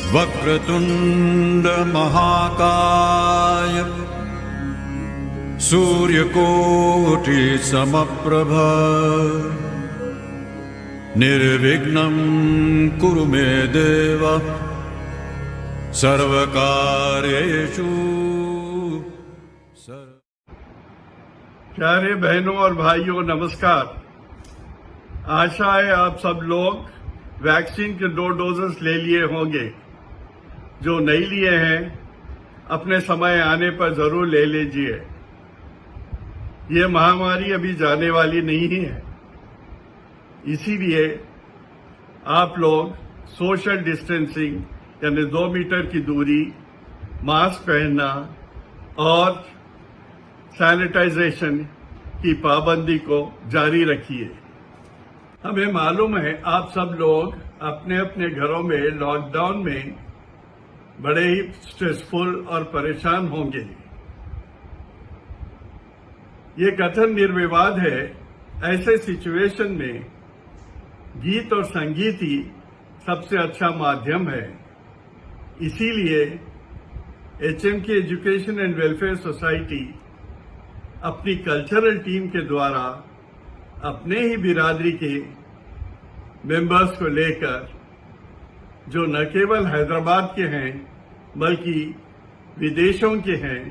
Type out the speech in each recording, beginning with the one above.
वक्रतुंड महाकाय सूर्यकोटि समप्रभ निर्विघ्नं कुरु मे देव सर्वकार्येषु प्यारे बहनों और भाइयों नमस्कार। आशा है आप सब लोग वैक्सीन के 2 डोजेस ले लिए होंगे। जो नहीं लिए हैं अपने समय आने पर जरूर ले लीजिए। ये महामारी अभी जाने वाली नहीं है, इसीलिए आप लोग सोशल डिस्टेंसिंग यानी 2 मीटर की दूरी, मास्क पहनना और सैनिटाइजेशन की पाबंदी को जारी रखिए। हमें मालूम है आप सब लोग अपने अपने घरों में लॉकडाउन में बड़े ही स्ट्रेसफुल और परेशान होंगे। ये कथन निर्विवाद है, ऐसे सिचुएशन में गीत और संगीत ही सबसे अच्छा माध्यम है। इसीलिए HMK education and welfare society अपनी कल्चरल टीम के द्वारा अपने ही बिरादरी के मेंबर्स को लेकर, जो न केवल हैदराबाद के हैं बल्कि विदेशों के हैं,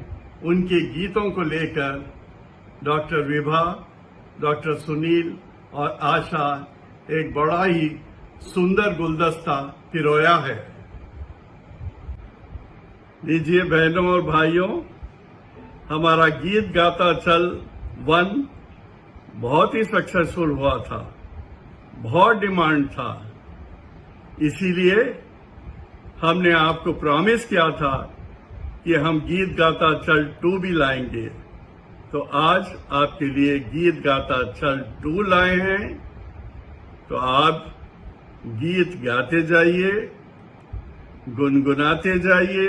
उनके गीतों को लेकर डॉक्टर विभा, डॉक्टर सुनील और आशा एक बड़ा ही सुंदर गुलदस्ता पिरोया है। लीजिए बहनों और भाइयों, हमारा गीत गाता चल 1 बहुत ही सक्सेसफुल हुआ था, बहुत डिमांड था। इसीलिए हमने आपको प्रॉमिस किया था कि हम गीत गाता चल 2 भी लाएंगे। तो आज आपके लिए गीत गाता चल 2 लाए हैं। तो आप गीत गाते जाइए, गुनगुनाते जाइए,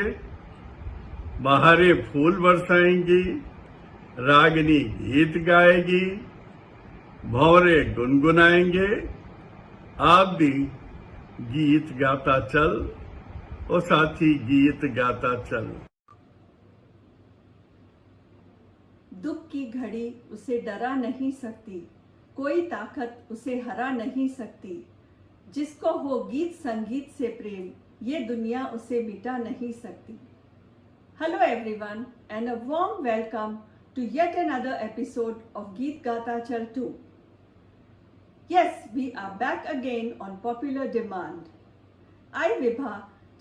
बहारें फूल बरसाएंगी, रागिनी गीत गाएगी, भंवरे गुनगुनाएंगे। आप भी गीत गाता चल और साथी गीत गाता चल। दुख की घड़ी उसे डरा नहीं सकती, कोई ताकत उसे हरा नहीं सकती। जिसको हो गीत संगीत से प्रेम, ये दुनिया उसे मिटा नहीं सकती। Hello everyone and a warm welcome to yet another episode of Geet Gata Chal 2. Yes, we are back again on popular demand. I, Vibha,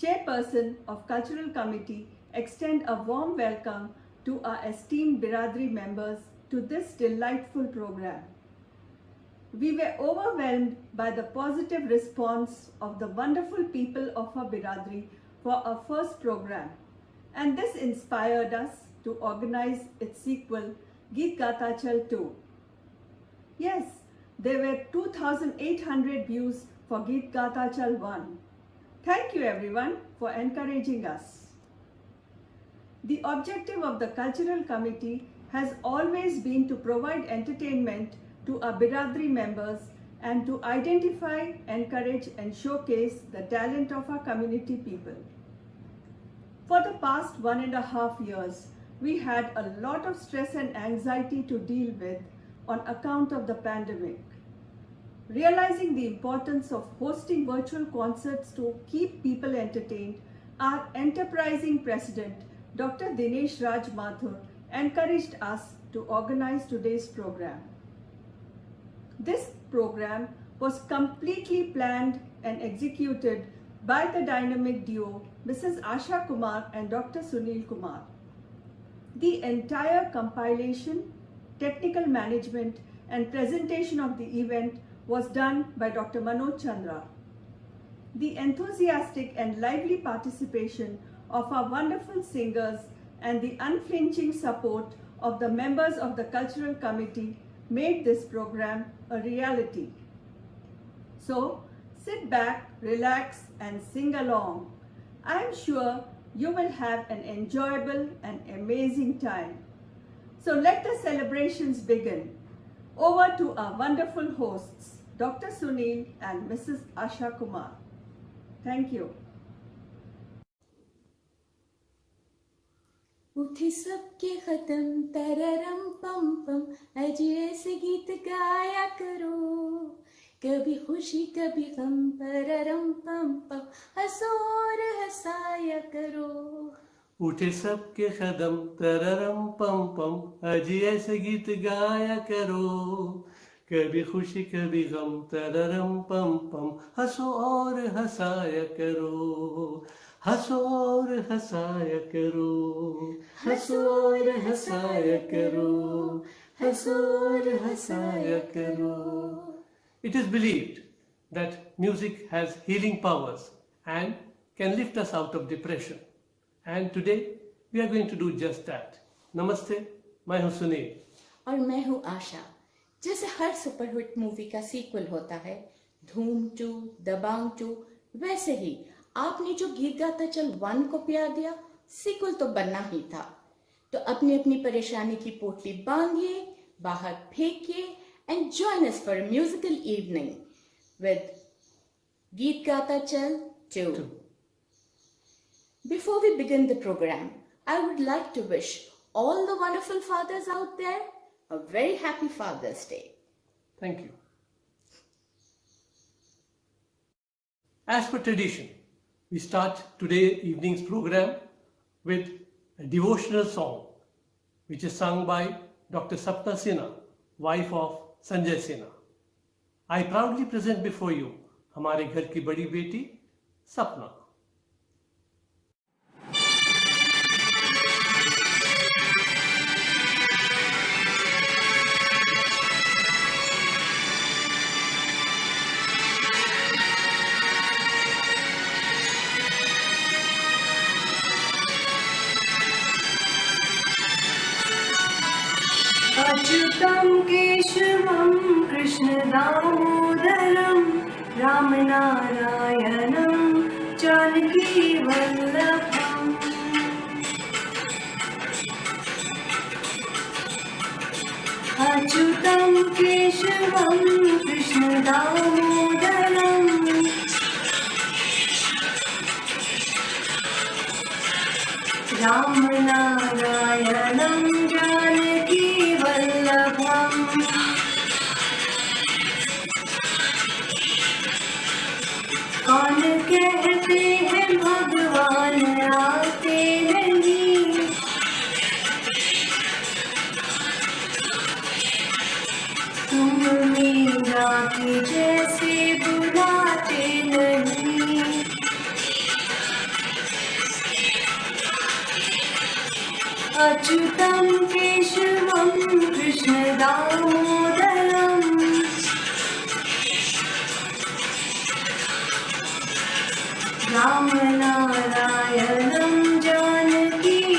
Chairperson of Cultural Committee, extend a warm welcome to our esteemed Biradri members to this delightful program. We were overwhelmed by the positive response of the wonderful people of our Biradri for our first program. And this inspired us to organize its sequel, Geet Gata Chal 2. Yes, there were 2,800 views for Geet Gata Chal 1. Thank you everyone for encouraging us. The objective of the Cultural Committee has always been to provide entertainment to our Biradri members and to identify, encourage and showcase the talent of our community people. For the past 1.5 years, we had a lot of stress and anxiety to deal with on account of the pandemic. Realizing the importance of hosting virtual concerts to keep people entertained, our enterprising president, Dr. Dinesh Raj Mathur, encouraged us to organize today's program. This program was completely planned and executed by the dynamic duo Mrs. Asha Kumar and Dr. Sunil Kumar. The entire compilation, technical management and presentation of the event was done by Dr. Manoj Chandra. The enthusiastic and lively participation of our wonderful singers and the unflinching support of the members of the Cultural Committee made this program a reality. So, sit back, relax and sing along. I am sure you will have an enjoyable and amazing time. So let the celebrations begin. Over to our wonderful hosts, Dr. Sunil and Mrs. Asha Kumar. Thank you. उठे सबके खत्म तररम पम पम, अजी ऐसे गीत गाया करो, कभी खुशी कभी गम पररम पम पम, हंसो और हंसाया करो। उठे सबके कदम तररम पम पम, अजी ऐसे गीत गाया करो, कभी खुशी कभी गम तररम पम पम, हंसो और हंसाया करो, हंसो और हंसाया करो, हंसो और हंसाया करो, हंसो और हंसाया करो। It is believed that music has healing powers and can lift us out of depression. And today we are going to do just that. Namaste, मैं हूं सुनील। और मैं हूँ आशा। जैसे हर सुपरहिट मूवी का सीक्वल होता है, धूम 2, दबंग 2, वैसे ही आपने जो गीत गाता चल 1 को प्यार दिया, सीक्वल तो बनना ही था। तो अपनी अपनी परेशानी की पोटली बांधिए, बाहर फेंकिए and join us for a musical evening with Geet Gata Chal 2. Before we begin the program, I would like to wish all the wonderful fathers out there a very happy Father's Day. Thank you. As per tradition, we start today's evening's program with a devotional song which is sung by Dr. Sapna Sinha, wife of Sanjay Sinha. I proudly present before you हमारे घर की बड़ी बेटी सपना। अच्युतं केशवं कृष्णदामोदरं रामनारायणं जानकीवल्लभम्। अच्युतं केशवं कृष्णदामोदरं रामनारायणं जानकीवल्लभम्। कौन कहते हैं भगवान आते नहीं, तुम मीरा की जैसे बुलाते नहीं। अच्युतं केशवं कृष्णदामोदरम् रामनारायणं जानकीवल्लभम्।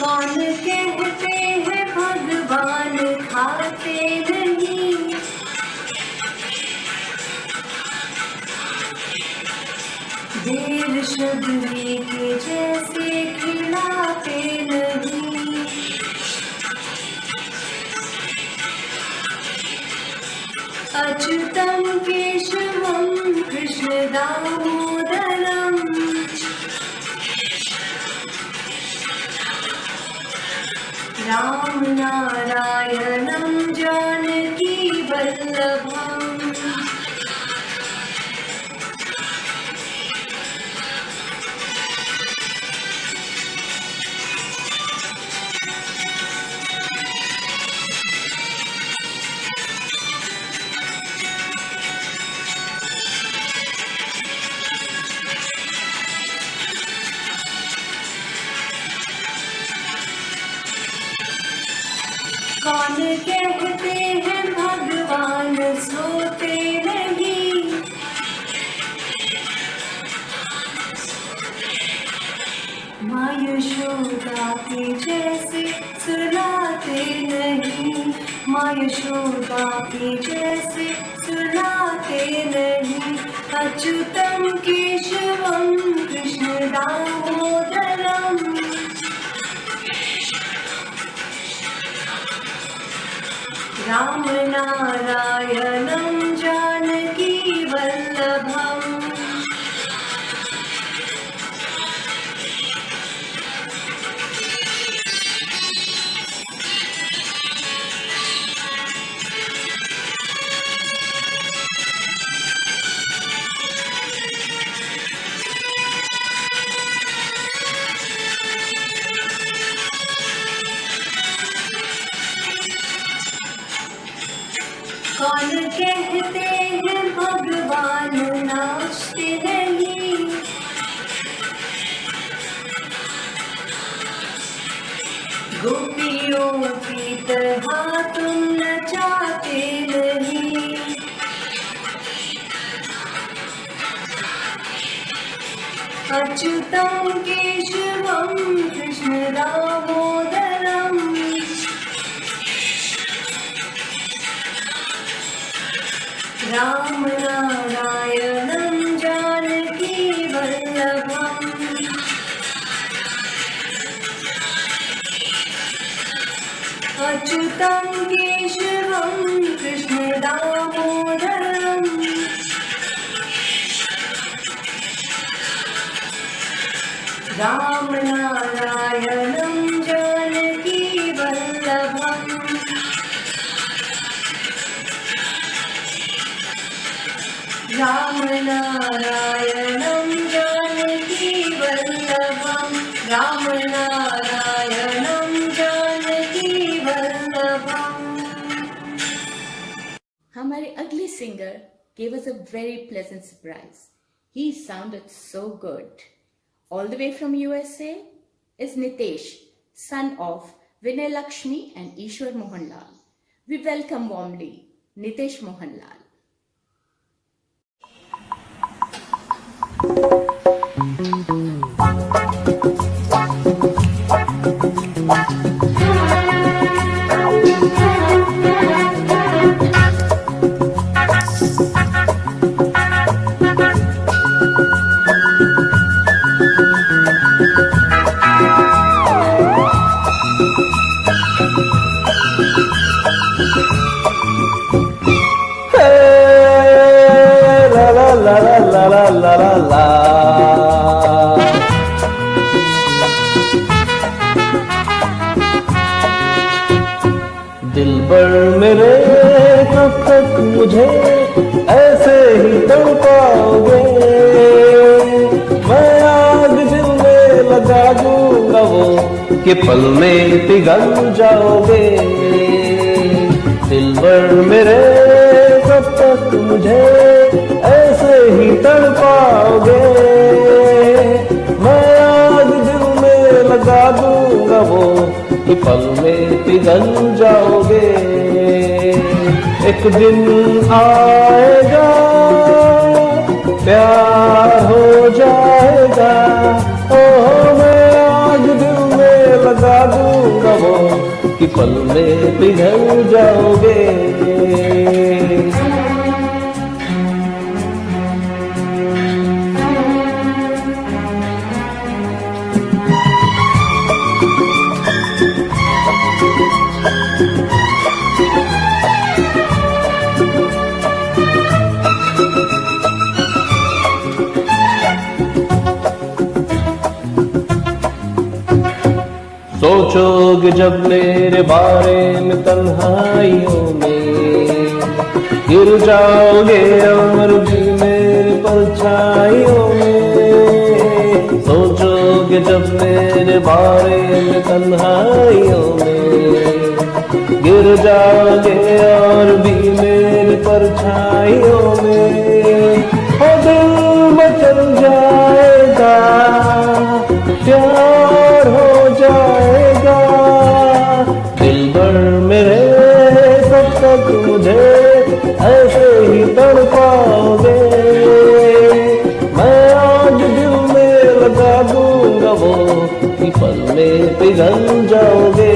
कौन कहते हैं भगवान खाते नहीं, देर शबरी के जैसे खिलाते नहीं। अच्युतं केशवं कृष्णदामोदरम् रामनारायणं जानकीवल्लभम्। कौन कहते हैं भगवान सोते नहीं, मायूस यशोदा की जैसे सुलाते नहीं, माँ यशोदा की जैसे सुलाते नहीं। अच्युतम केशवम कृष्ण दामोदरम, राम नारायणं जानकी वल्लभम्। कौन कहते हैं भगवान नाचते नहीं, गोपियों की तरह तुम नचाते नहीं। अच्युतम केशवम कृष्ण दामोदरम, राम नारायणं जानकी वल्लभम्। अच्युतं केशवं कृष्ण दामोदरम्, राम नारायणं जानकी वल्लभम्। राम नारायणं जानकी वल्लभम्, राम नारायणं जानकी वल्लभम्। हमारे अगले singer gave us a very pleasant surprise. He sounded so good. All the way from USA is Nitesh, son of Vinay Lakshmi and Ishwar Mohanlal. We welcome warmly Nitesh Mohanlal. दिलबर मेरे कब तक मुझे ऐसे ही तड़पाओगे, मैं आग दिल में लगा दूंगा वो कि पल में पिघल जाओगे। दिलबर मेरे कब तक मुझे ऐसे ही तड़पाओगे, मैं आग दिल में लगा दूंगा वो कि पल में पिघल जाओगे। एक दिन आएगा प्यार हो जाएगा, ओह मैं आग दिल में लगा दूंगा वो कि पल में पिघल जाओगे। सोचोगे जब मेरे बारे में तन्हाइयों में, गिर जाओगे और भी मेरी परछाइयों में। सोचोगे जब मेरे बारे में तन्हाइयों में, गिर जाओगे और भी मेरी परछाइयों में। ओ दिल मचल जाएगा, प्यार हो जाएगा। दिलबर मेरे कब तक मुझे ऐसे ही तड़पाओगे, मैं आज दिल में लगा दूंगा वो कि पल में में पिघल जाओगे।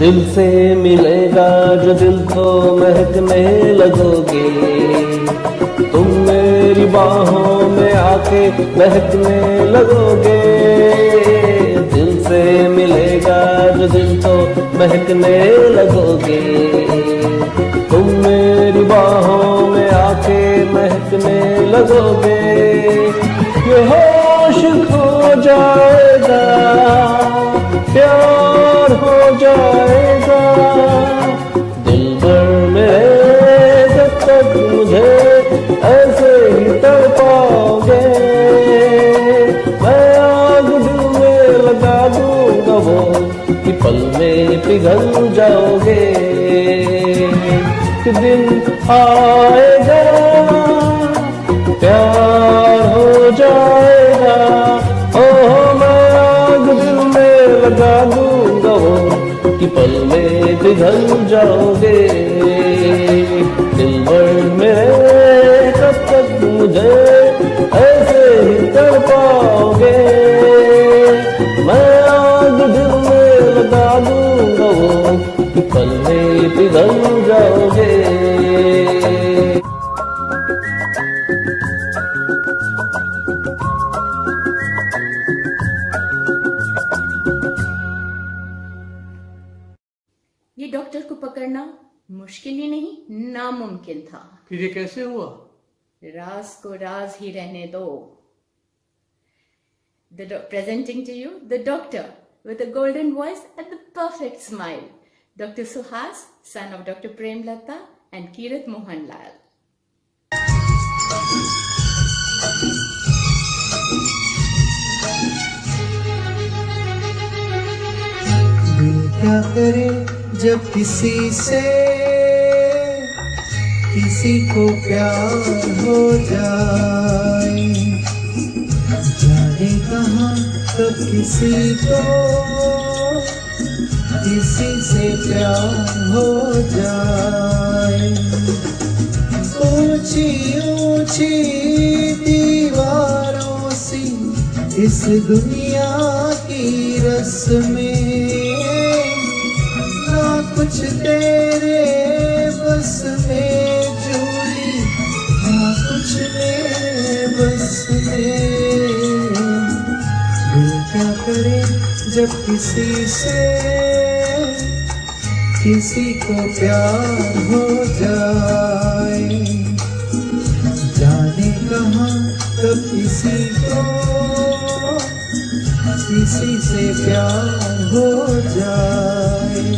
दिल से मिलेगा जो दिल को महकने लगोगे, तुम मेरी बाहों में आके महकने लगोगे। दिल से मिलेगा जो दिल को महकने लगोगे, तुम मेरी बाहों में आके महकने लगोगे। ये होश खो जाएगा, प्यार हो जाएगा, दिल भर में जब तक मुझे ऐसे ही तड़पाओगे। मैं आग दिल में लगा दूंगा वो कि पल में पिघल जाओगे। कि दिन आएगा, प्यार हो जाएगा, ओह मैं आग दिल में लगा दूंगा वो कि पल में पिघल जाओगे। दिल भर में कब तक मुझे ऐसे ही तड़पाओगे। मैं आग दिल में लगा दूंगा वो कि पल में पिघल जाओगे। ये डॉक्टर को पकड़ना मुश्किल ही नहीं, नामुमकिन था। फिर ये कैसे हुआ? राज को राज ही रहने दो। Presenting to you the doctor with a golden voice and the perfect smile, Dr. Suhas, son of Dr. Prem Lata and Kirat Mohan Lal. दिल क्या करे जब किसी से किसी को प्यार हो जाए, जाने कहाँ कब किसी को किसी से प्यार हो जाए। ऊंची ऊंची दीवारों सी इस दुनिया की रस्में, ना कुछ तेरे बस में जूली, ना कुछ मेरे बस में। दिल क्या करे जब किसी से किसी को प्यार हो जाए, जाने कहाँ कब किसी को किसी से प्यार हो जाए।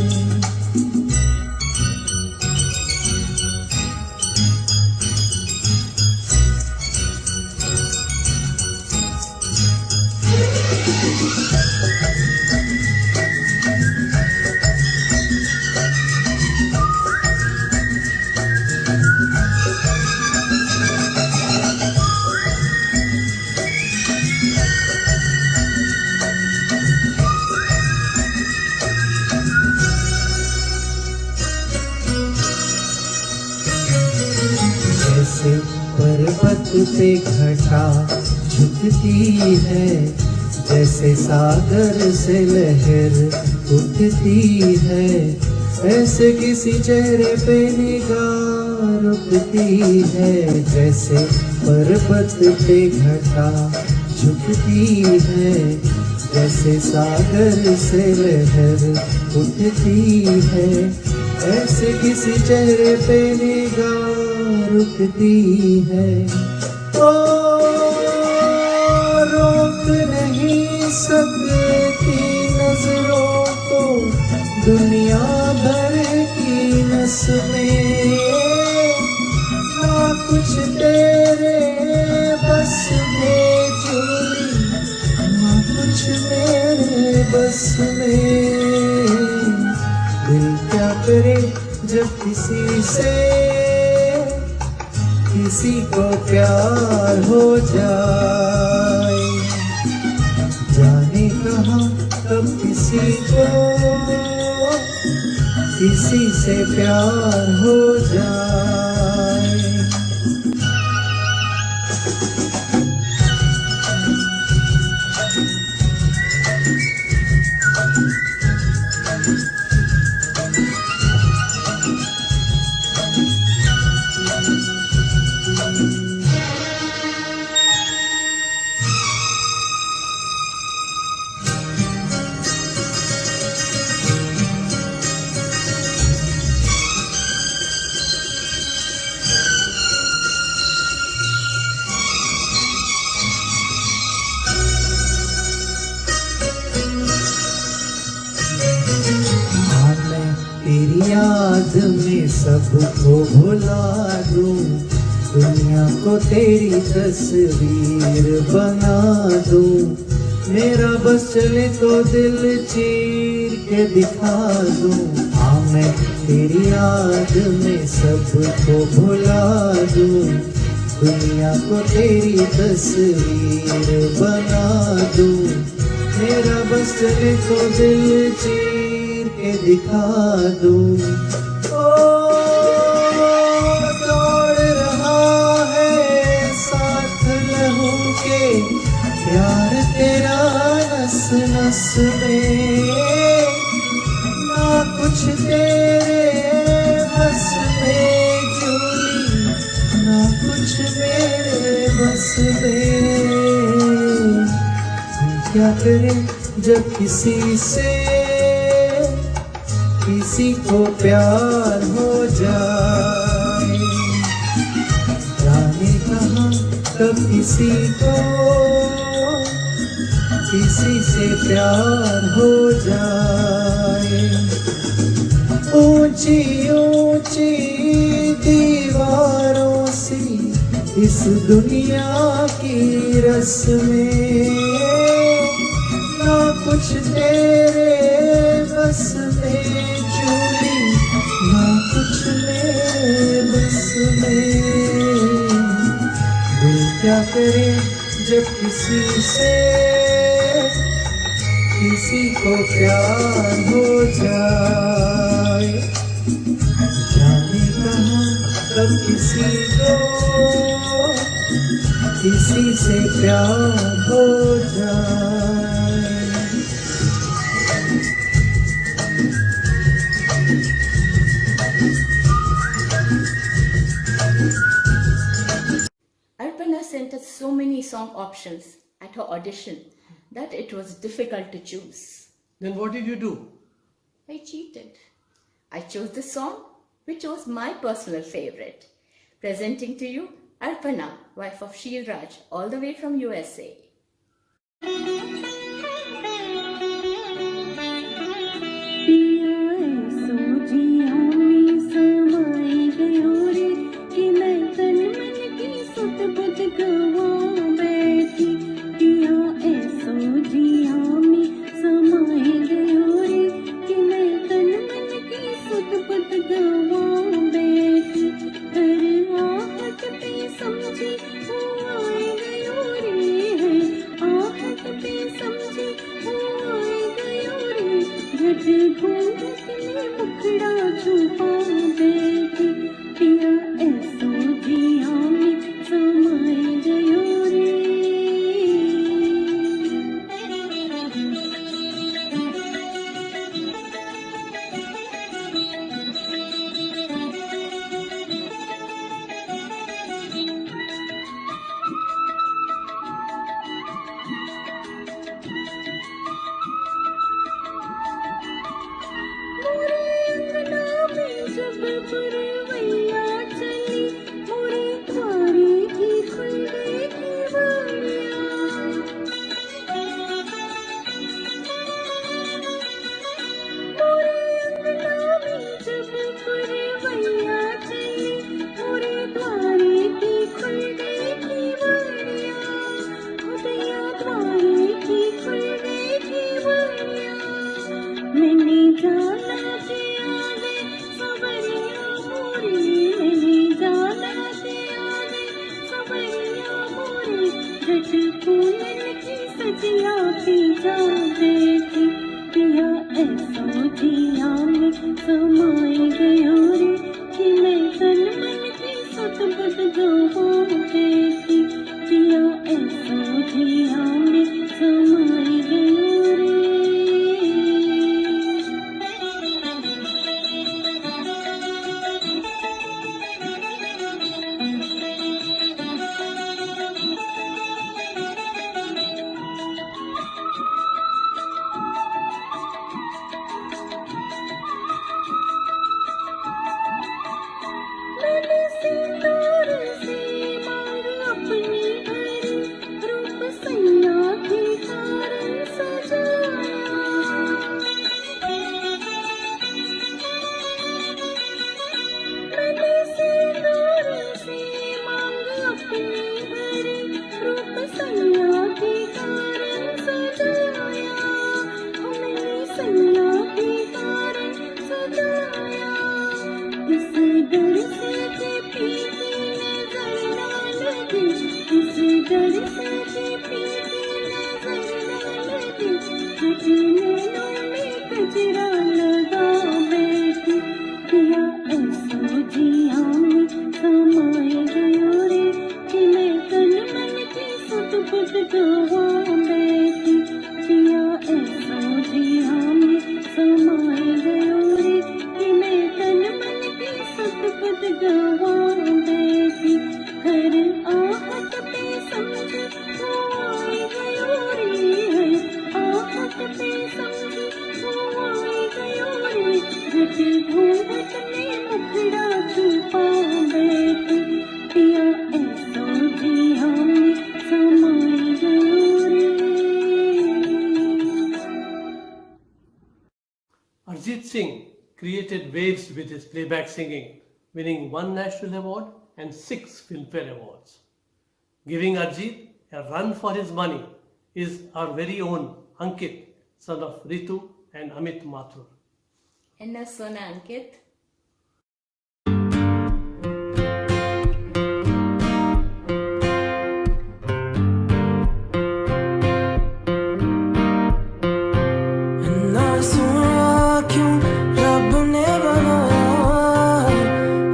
जैसे पर्वत पे घटा झुकती है, जैसे सागर से लहर उठती है, ऐसे किसी चेहरे पे निगाह रुकती है। जैसे पर्वत पे घटा झुकती है, जैसे सागर से लहर उठती है, ऐसे किसी चेहरे पे निगाह रुकती है। ओ रोक नहीं सकती नजरों को दुनिया भर की नस्में, में। दिल क्या करे जब किसी को प्यार हो जाए, जाने कहाँ कब किसी से प्यार हो जाए। तेरी याद में सबको भुला दूं, दुनिया को तेरी तस्वीर बना दूं। मेरा बस चले तो दिल चीर के दिखा दूं। हाँ मैं तेरी याद में सबको भुला दूं, दुनिया को तेरी तस्वीर बना दूं। मेरा बस चले तो दिल चीर के दिखा दूं। ओ दौड़ रहा है साथ लहू के प्यार तेरा नस नस में, ना कुछ तेरे बस में जूली, ना कुछ मेरे बस में। क्या करे जब किसी को प्यार हो जाए, जाने कहाँ कब किसी से प्यार हो जाए। ऊंची ऊंची दीवारों से इस दुनिया की रस्में, ना कुछ तेरे बस में चूली, ना कुछ मेरे बस में। दिल क्या करे जब किसी को प्यार हो जाए, जाने कहाँ कब किसी से प्यार हो जाए। Arpana sent us so many song options at her audition that it was difficult to choose. Then what did you do? I cheated. I chose the song which was my personal favorite. Presenting to you Arpana, wife of Sheel Raj, all the way from USA. समझी वो आए गयो रे है, आहट पे समझी बुध गवाऊं कैसी, पिया ऐसो जिया में समाई गयो रे। मैंने सिंदूर से मांग अपनी हरी, रूप सैया के कारण सजाया। मैंने सिंदूर से मांग अपनी हरी, रूप सैया के कारण सजाया। मैंने सैया के कारण सजाया। इस डर से कि पीती नजर ना लगे, इस डर से कि पीती नजर ना लगे, कटी नैनों में कजरा लगा बैठी, पिया ऐसो जिया में समाए गयो रे, कि मैं तन मन की सुध बुध गवा बैठी, पिया ऐसो जिया में समाए गयो रे, कि मैं तन मन की सुध बुध गवा बैठी। हर आहट पे समझ वो आई गयो रे, हर आहट पे समझ वो आई गयो रे, घट घूंघट में मुखड़ा छुपा बैठी, पिया ऐसो जिया में समाई गयो रे। Arjit Singh created waves with his playback singing, winning 1 National Award and 6 Filmfare Awards. Giving Arjit a run for his money is our very own Ankit, son of Ritu and Amit Mathur. एना सोना अंकित। इन्ना सोना क्यों रब ने बनाया,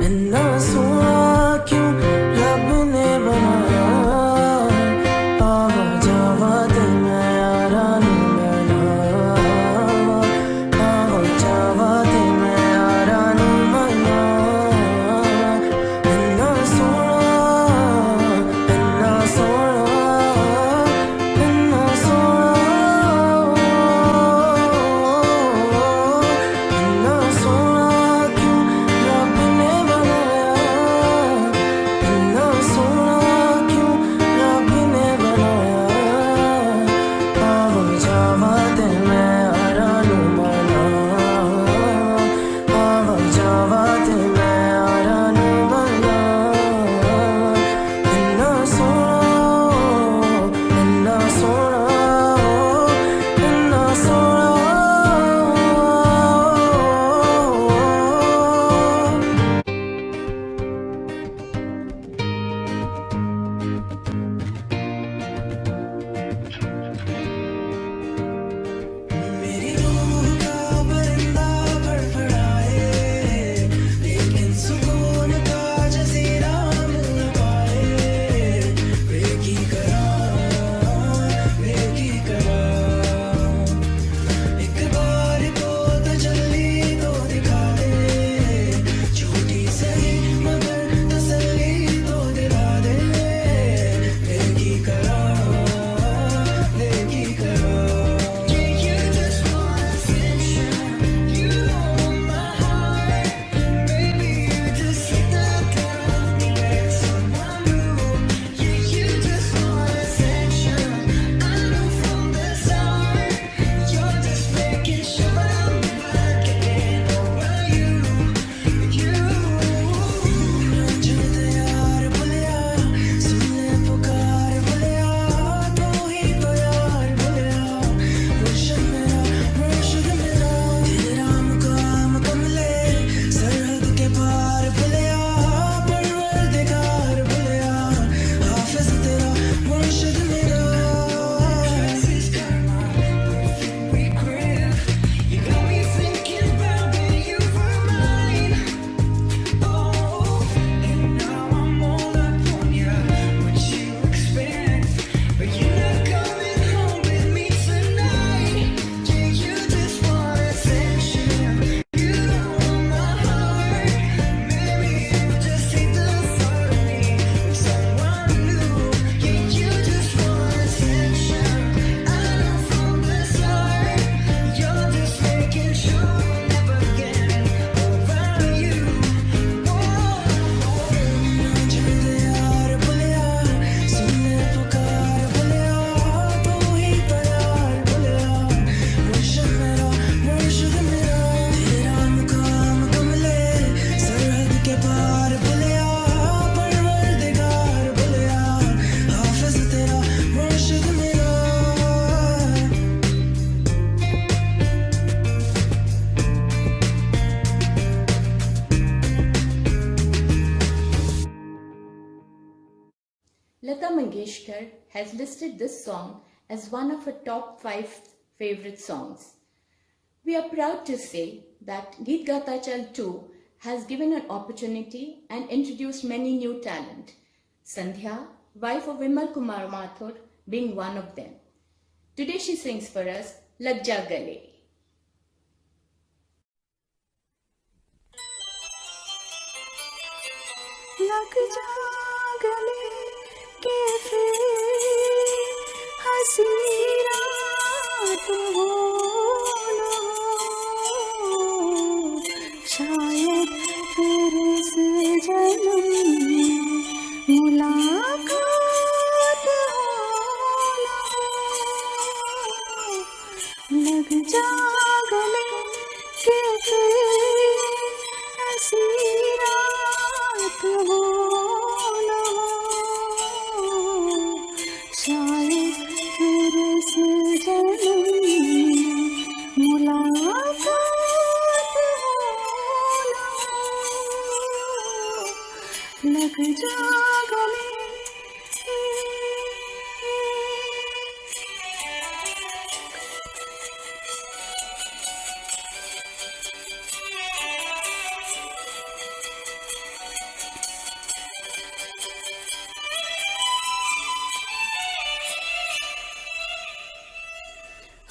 इन्ना सोना क्यों रब ने बनाया, आवा जावा ते मैं यारा नू मिलावा, आवा जावा ते मैं यारा Lata Mangeshkar has listed this song as one of her top 5 favorite songs. We are proud to say that Geet Gata Chal 2 has given an opportunity and introduced many new talent. Sandhya, wife of Vimal Kumar Mathur, being one of them. Today she sings for us Lag Ja Gale. लग जा गले के फिर हंसी रात हो न हो, शायद फिर इस जन्म में मुलाकात हो न हो। लग जा गले के फिर हंसी रात हो न हो, शायद फिर इस जन्म में मुलाकात हो न हो। लग जा गले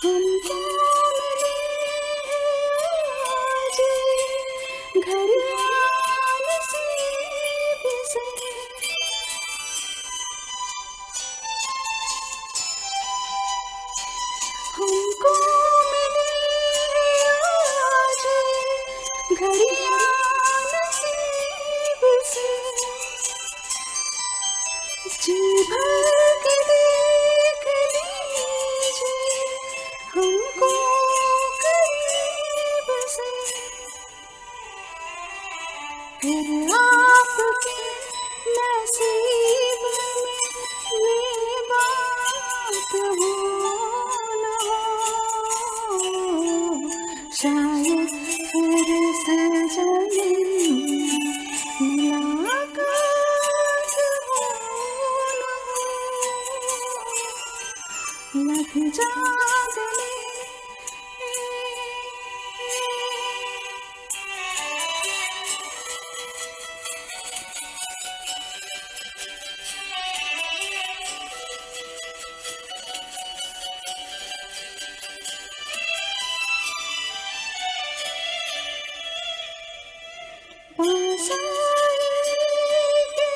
हमको मिले आज घड़ियाल नसीब से, हमको मिले आज घड़ियाल नसीब से, जी भर के देख लीजिए हमको करीब से, फिर आपके नसीब में ये बात हो न हो, शायद फिर इस जन्म में मुलाकात हो न हो। लग जा गले पास आएंगे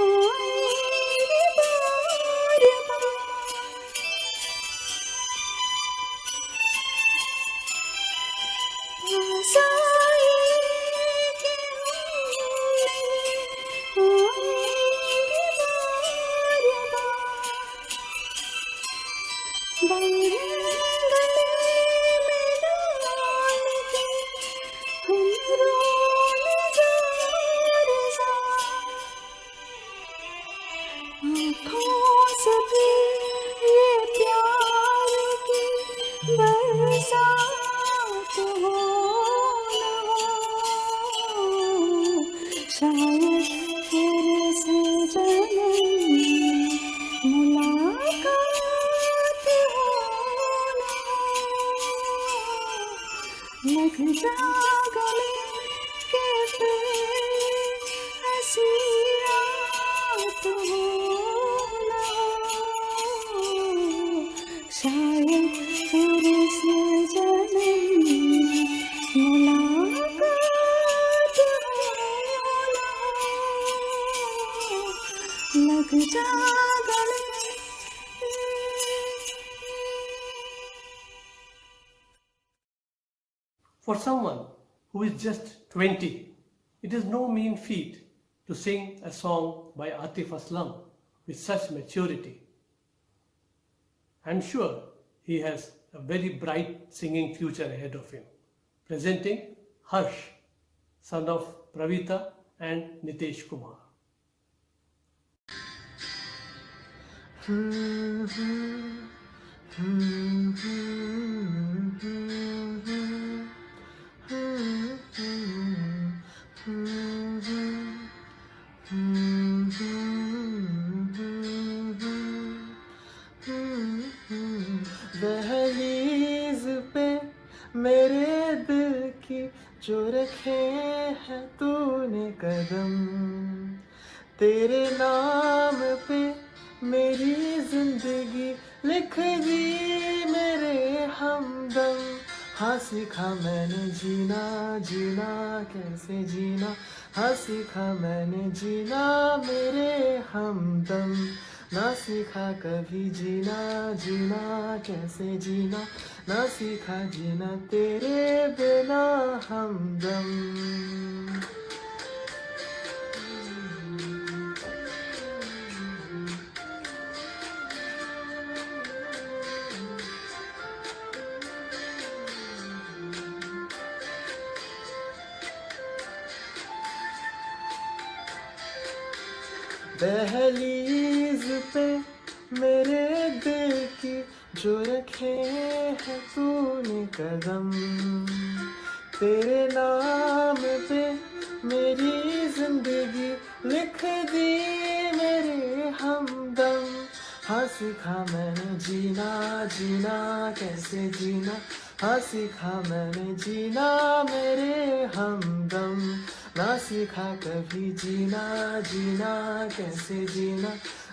आएंगे बार बार, पास आएंगे आएंगे बार बार, गले में डाल के हम रोने जार जार, आँखों से भी ये प्यार की बरसात हो न हो, शायद फिर इस जन्म में मुलाकात हो न हो। लग जा गले के फिर हंसी रात हो न हो, शायद फिर इस जन्म में मुलाकात हो न हो। लग जा गले For someone who is just 20, it is no mean feat to sing a song by Atif Aslam with such maturity. I'm sure he has a very bright singing future ahead of him. Presenting Harsh, son of Pravita and Nitesh Kumar. Hmm. तूने कदम, तेरे नाम पे मेरी जिंदगी लिख दी मेरे हमदम। हाँ सीखा मैंने जीना, जीना कैसे जीना, हाँ सीखा मैंने जीना मेरे हमदम। ना सीखा कभी जीना, जीना कैसे जीना, ना सीखा जीना तेरे बिना हमदम। दहलीज पे मेरे दिल की जो रखे है तूने कदम, तेरे नाम पे मेरी जिंदगी लिख दी मेरे हमदम। हाँ सीखा मैंने जीना, जीना कैसे जीना, हाँ सीखा मैंने जीना मेरे हमदम। ना सीखा कभी जीना, जीना कैसे जीना,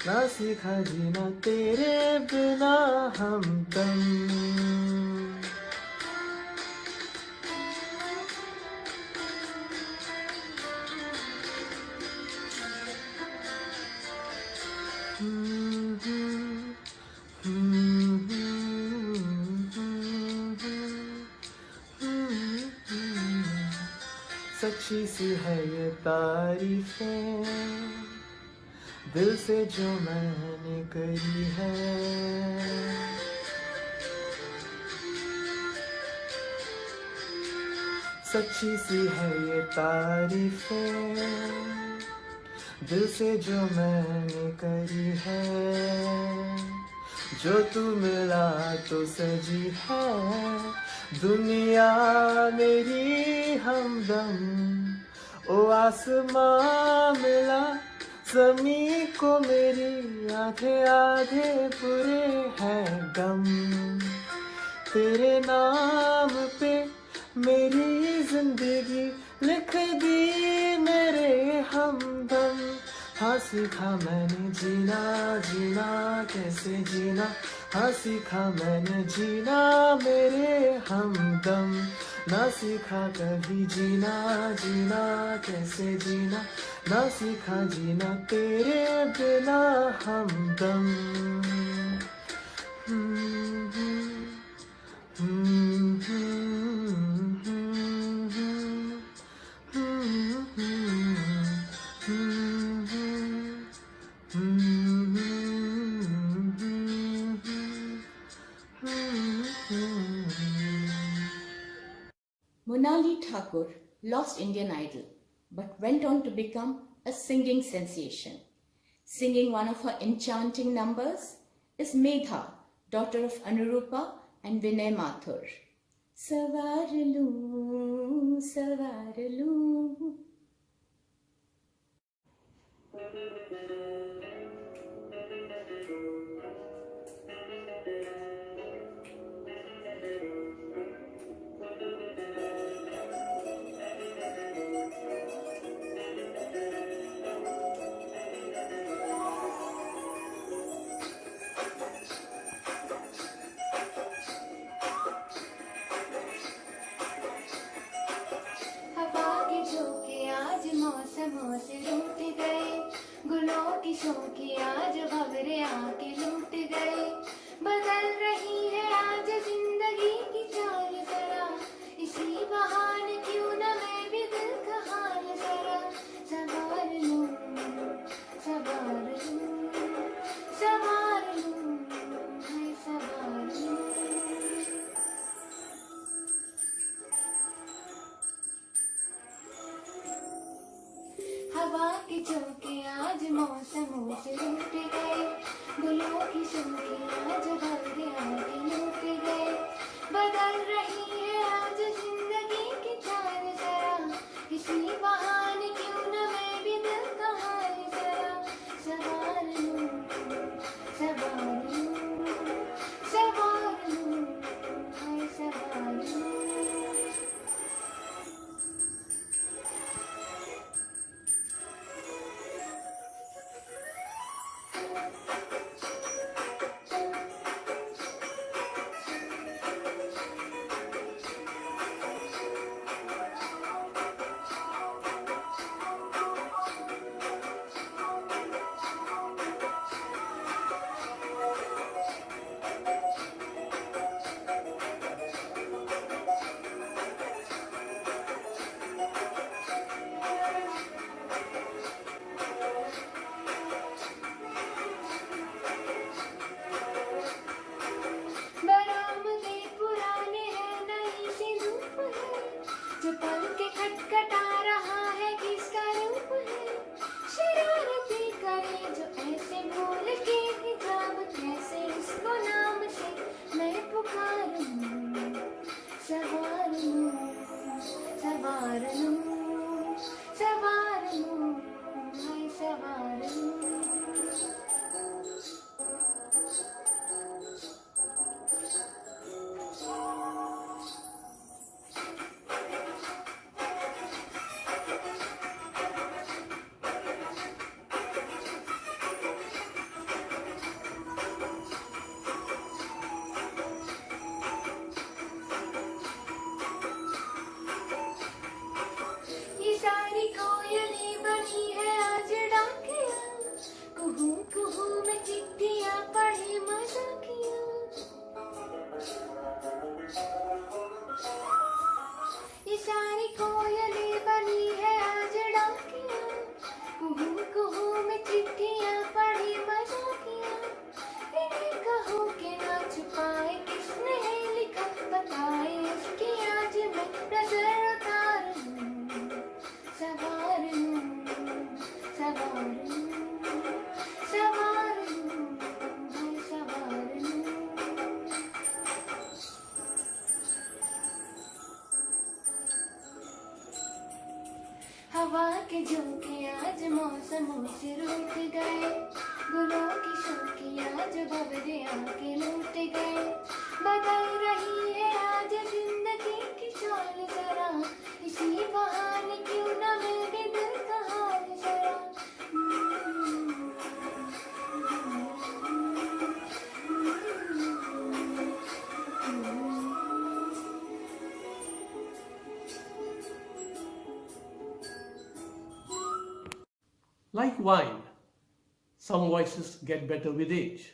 ना सीखा जीना तेरे बिना हमदम। सच्ची सी है ये तारीफें दिल से जो मैंने करी है, सच्ची सी है ये तारीफें दिल से जो मैंने करी है। जो तू मिला तो सजी है दुनिया मेरी हमदम। ओ आसमां मिला ज़मीं को मेरी, आधे आधे पूरे हैं गम। तेरे नाम पे मेरी जिंदगी लिख दी मेरे हमदम। हाँ सीखा मैंने जीना, जीना कैसे जीना, हाँ सीखा मैंने जीना मेरे हमदम। ना सीखा कभी जीना, जीना कैसे जीना, ना सीखा जीना तेरे बिना हमदम। Monali Thakur lost Indian Idol but went on to become a singing sensation. Singing one of her enchanting numbers is Medha, daughter of Anurupa and Vinay Mathur. Sawar loon, sawar loon. हवा के झोंके आज मौसमों से रूठ गए, गुलों की शौकी आज भंवरे आके लूट गए। बदल रही है आज जिंदगी की चाल जरा, इसी बहाने क्यों न मैं भी दिल का हाल जरा संभाल लूं, संभाल लूं, संभाल लूं, मैं संभाल लूं। हवा के झोंके आज मौसमों से रूठ गए, गुलों की शौकी आज भंवरे आके लूट गए। बदल रही है आज जिंदगी की चाल जरा, इसी बहाने क्यों न मैं भी दिल का हाल जरा संभाल लूं, संभाल लूं, संभाल लूं, मैं संभाल लूं। झोंके आज मौसमों से रूठ गए, गुलों की शौकियाँ जो भंवरे आके लूट गए। बदल रही है आज जिंदगी की चाल जरा, इसी बहाने क्यों न मिल के दिल का हाल जरा। Like wine, some voices get better with age.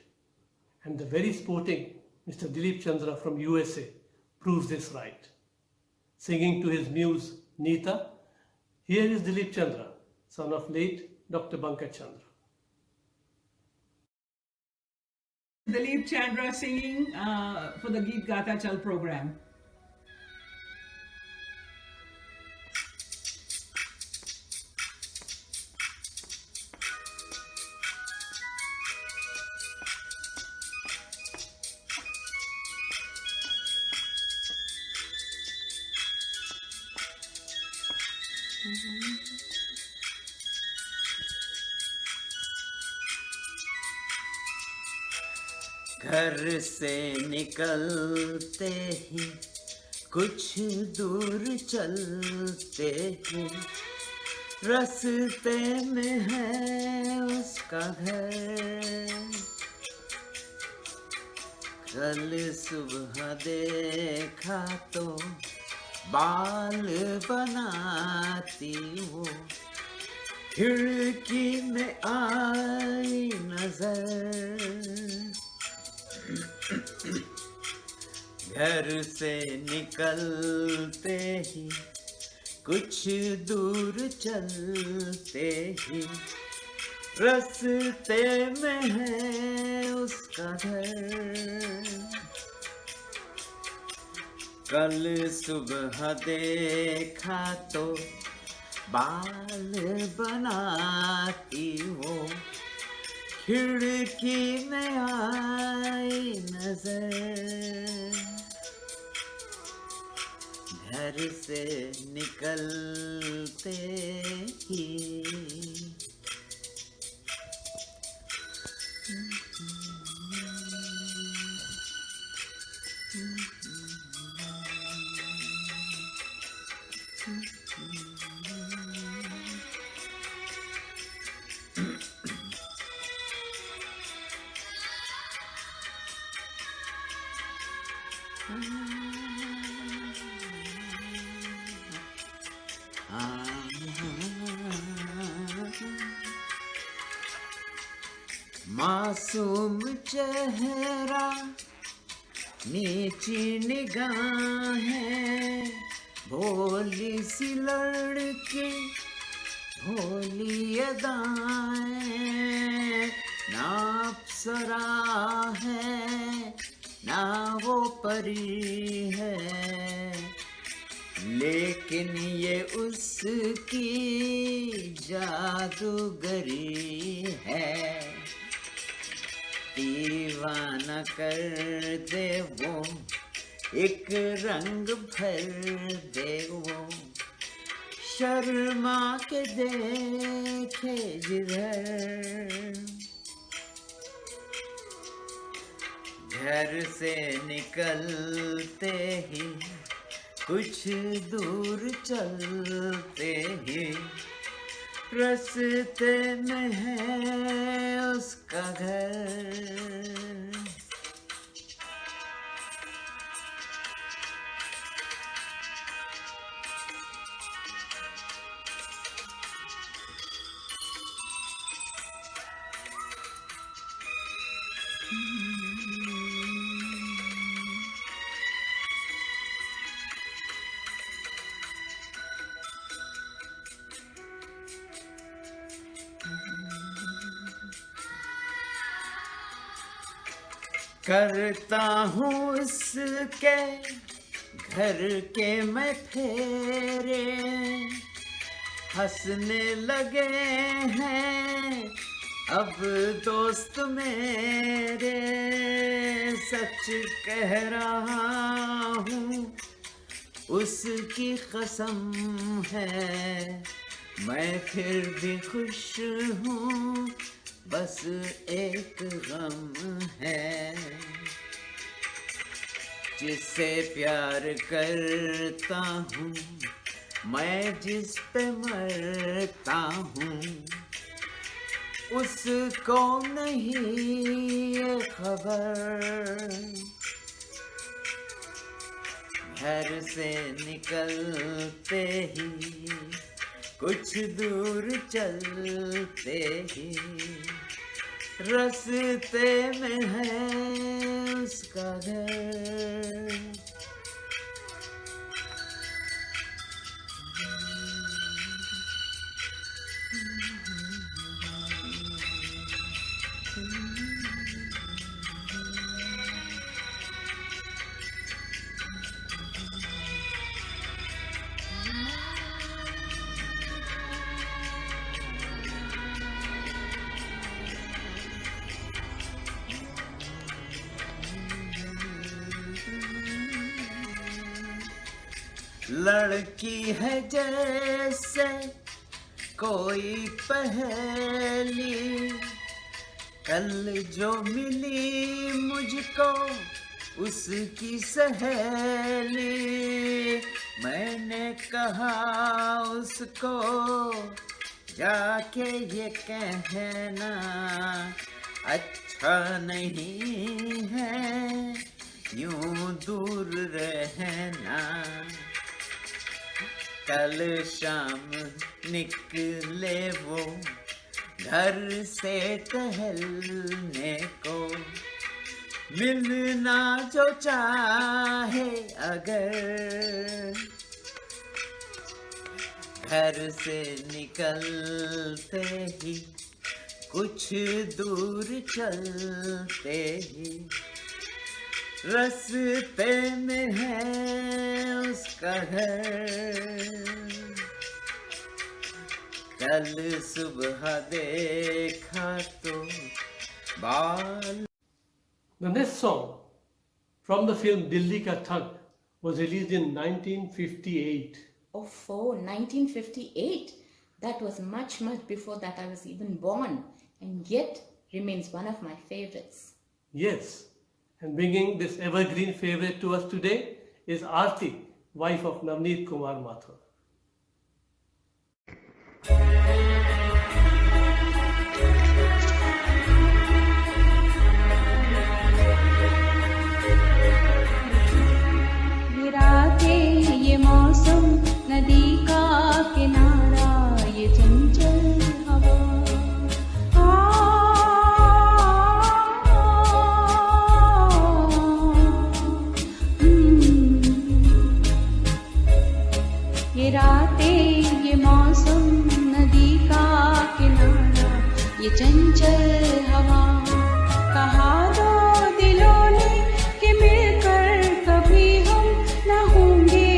And the very sporting Mr. Dilip Chandra from USA proves this right. Singing to his muse Neeta, here is Dilip Chandra, son of late Dr. Bankaj Chandra. Dilip Chandra singing for the Geet Gata Chal program. घर से निकलते ही कुछ दूर चलते ही रास्ते में है उसका घर। कल सुबह देखा तो बाल बनाती वो खिड़की में आई नजर। घर से निकलते ही कुछ दूर चलते ही रास्ते में है उसका घर। कल सुबह देखा तो बाल बनाती वो खिड़की में आई नजर। घर से निकलते ही मासूम चेहरा नीची निगाहें, भोली सी लड़की भोली अदाएं, ना अप्सरा है ना वो परी है, लेकिन ये उसकी जादूगरी है। दीवाना कर दे वो, एक रंग भर दे वो, शर्मा के देखे जिधर। घर से निकलते ही कुछ दूर चलते ही रास्ते में है उसका घर। करता हूँ उसके घर के मैं फेरे, हंसने लगे हैं अब दोस्त मेरे। सच कह रहा हूँ उसकी कसम है, मैं फिर भी खुश हूँ, बस एक गम है। जिससे प्यार करता हूँ, मैं जिस पे मरता हूँ, उसको नहीं ये खबर। घर से निकलते ही, कुछ दूर चलते ही, रास्ते में है उसका घर। लड़की है जैसे कोई पहेली, कल जो मिली मुझको उसकी सहेली। मैंने कहा उसको जाके ये कहना अच्छा नहीं है यूं दूर रहना। कल शाम निकले वो घर से टहलने को, मिलना जो चाहे अगर, घर से निकलते ही कुछ दूर चलते ही, रास्ते में है उसका घर। कल सुबह देखा तो बाल। The next song from the film Dilli Ka Thug was released in 1958. Oh, 1958. That was much before that I was even born, and yet remains one of my favorites. Yes, and bringing this evergreen favorite to us today is Aarti, wife of Navneet Kumar Mathur. ये रातें, ये मौसम, नदी का किनारा, ये चंचल हवा, ये रातें, ये मौसम, नदी का किनारा, ये चंचल हवा, कहा दो दिलों ने कि मिलकर कभी हम न होंगे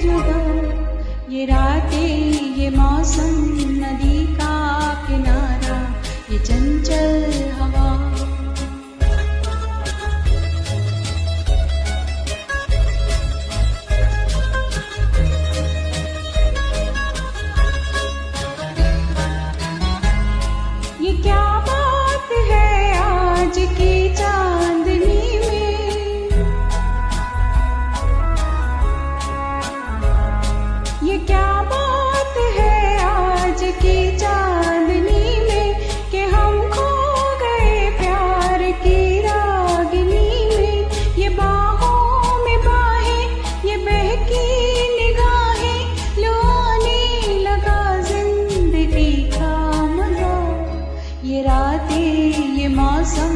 जुदा। ये रातें, ये मौसम, नदी का किनारा, ये चंचल हवा। ये क्या बात है आज की चांदनी में, ये क्या बात है आज की चांदनी में, कि हम खो गए प्यार की रागनी में। ये बाहों में बाहें, ये बहकी निगाहें, लो आने लगा जिंदगी का मजा। ये रातें, ये मौसम,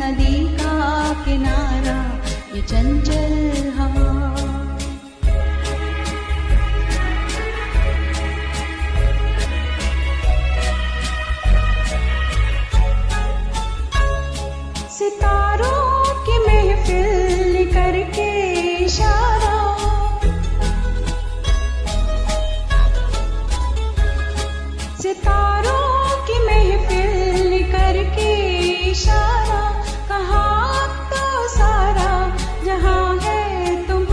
नदी का किनारा, ये चंचल हवा। सितारों की महफिल करके इशारा, सितारों की महफिल करके इशारा, कहा अब तो सारा जहां है तुम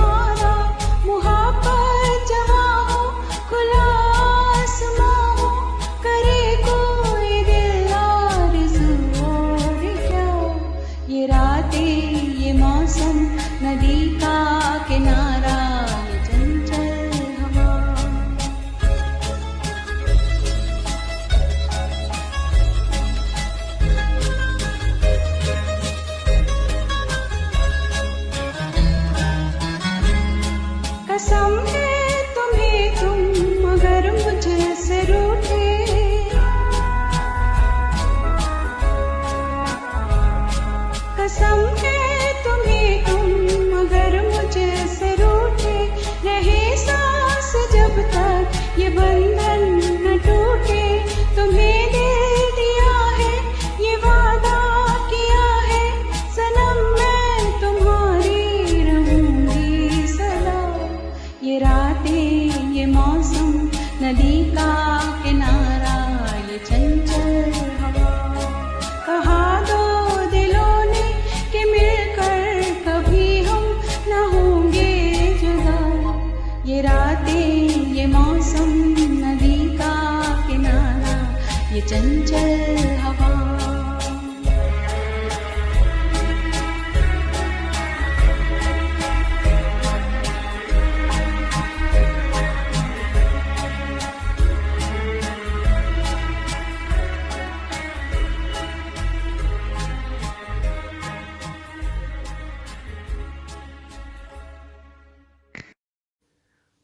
ये चंचल हवा।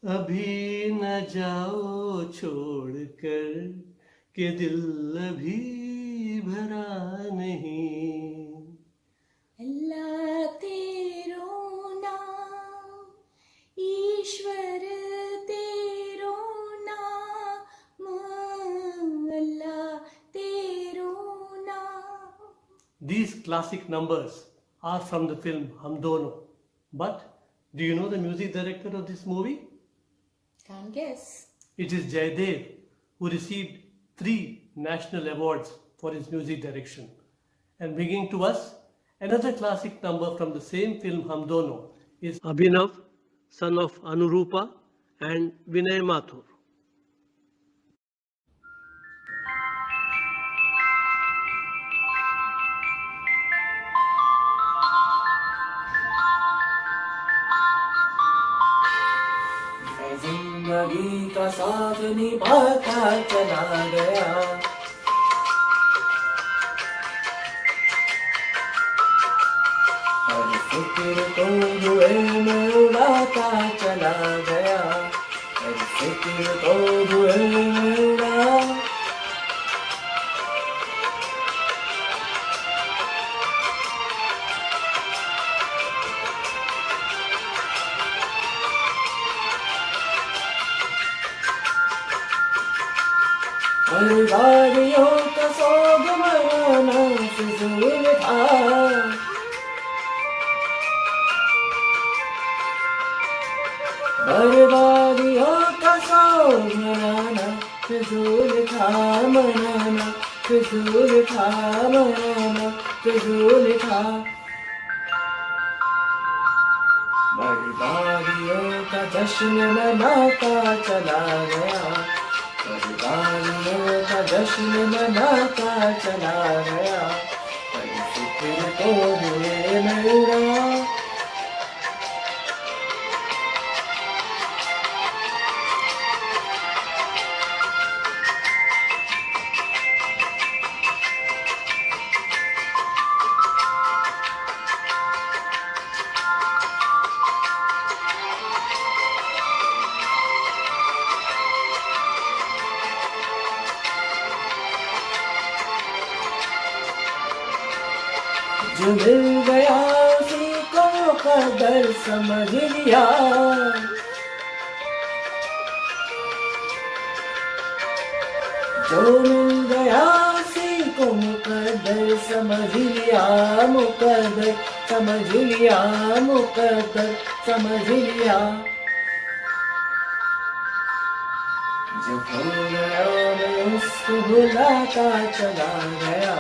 अभी न जाओ छोड़कर कि दिल अभी भरा नहीं। अल्लाह तेरो नाम, ईश्वर तेरो नाम, अल्लाह तेरो नाम। These classic numbers are from the film Hum Dono. But do you know the music director of this movie? Can't guess. It is Jaydev, who received 3 national awards for his music direction. And bringing to us another classic number from the same film Hum Dono is Abhinav, son of Anurupa and Vinay Mathur. जिंदगी का साथ निभाता चला गया, हर फिक्र को धुएं में उड़ाता चला गया, हर फिक्र को धुएं में उड़ा। बर्बादियों का सोग मनाना फिजूल था, बर्बादियों का सोग मनाना फिजूल था, मनाना फिजूल था, मनाना फिजूल था। बर्बादियों का जश्न मनाता चला गया, बर्बादियों का जश्न मनाता चला गया, हर फिक्र को धुएं में उड़ा। जो मिल गया उसी को कदर समझ लिया, जो मिल गया उसी को मुकद्दर समझ लिया, मुकद्दर समझ लिया, मुकद्दर समझ लिया। जो हो गया मैं उसको भुलाता चला गया,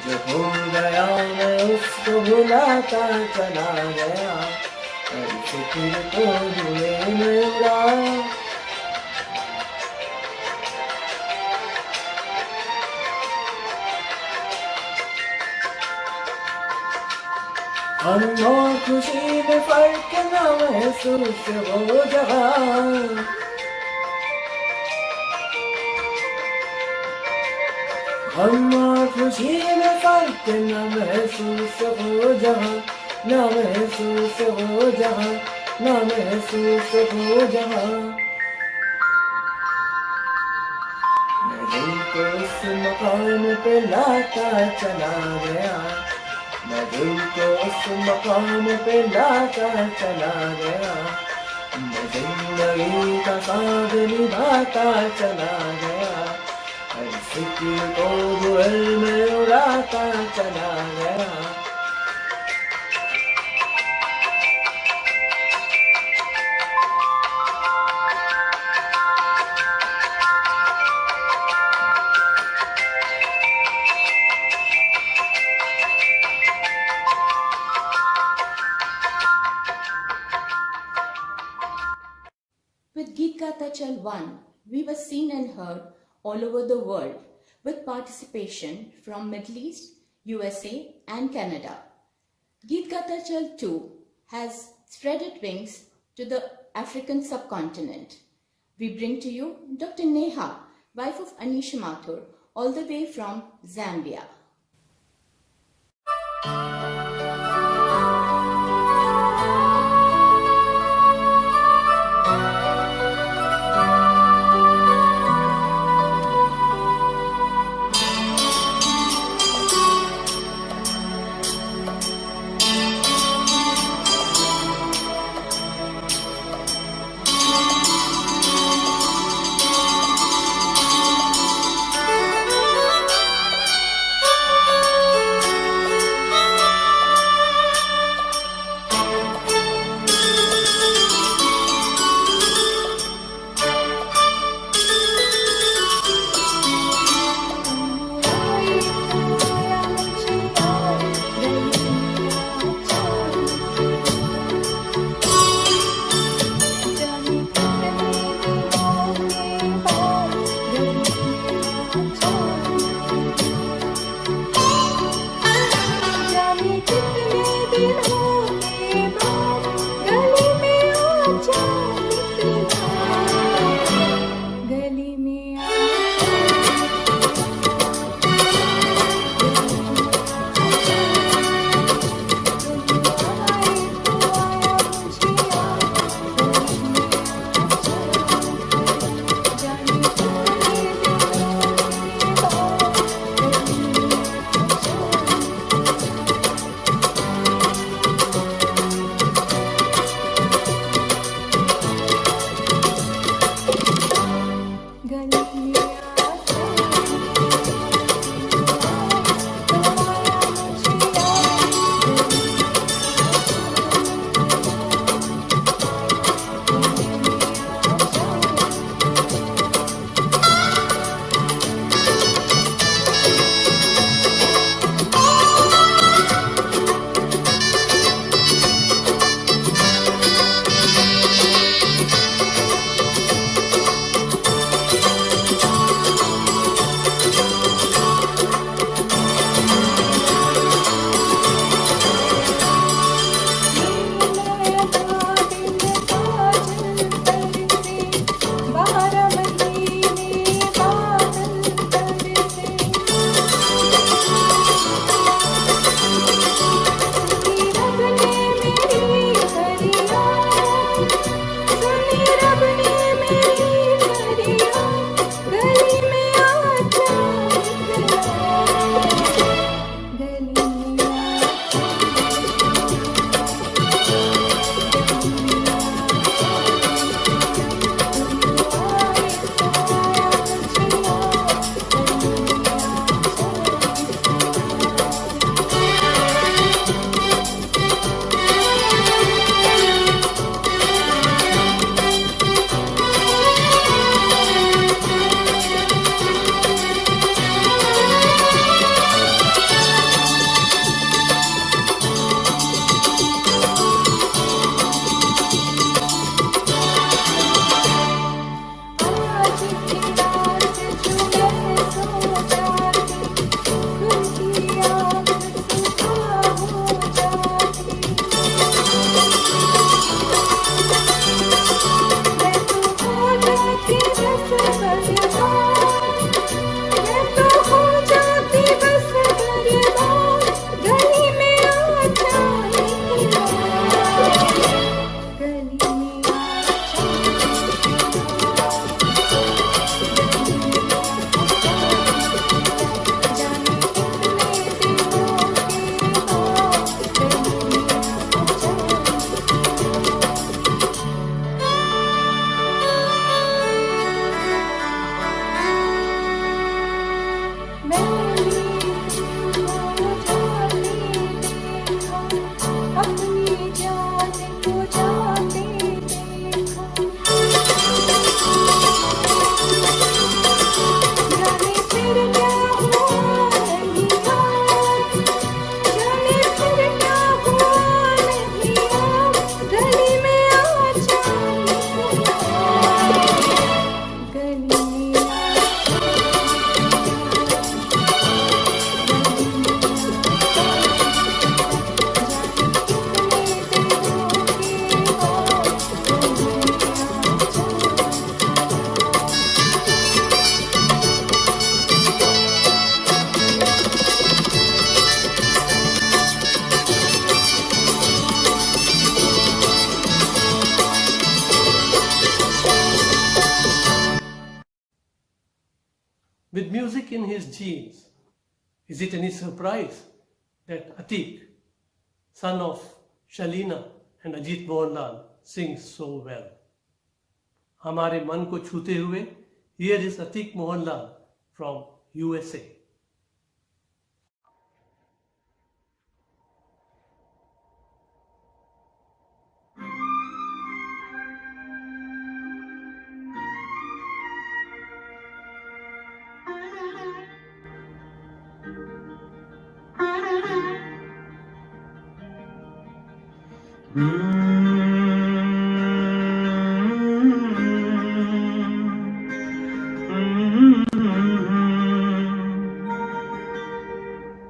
जो हो गया मैं उसको भुलाता चला गया, हर फिक्र को धुएं में उड़ा। हम और खुशी में फर्क न महसूस हो जहाँ, हम और खुशी में फर्क न महसूस हो जहाँ, न महसूस हो जहाँ, न महसूस हो जहाँ। मैं दिल को उस मकान पे लाता चला गया, मैं दिल को उस मकान पे लाता चला गया, मैं जिंदगी का साथ निभाता चला गया, हर फिक्र को धुएं में उड़ाता चला गया। With Geet Gata Chal 1, we were seen and heard all over the world with participation from Middle East, USA and Canada. Geet Gata Chal 2 has spread its wings to the African subcontinent. We bring to you Dr. Neha, wife of Anisha Mathur, all the way from Zambia. Atik in his genes. Is it any surprise that Atik, son of Shalina and Ajit Mohanlal, sings so well? हमारे मन को छूते हुए, here is Atik Mohanlal from USA.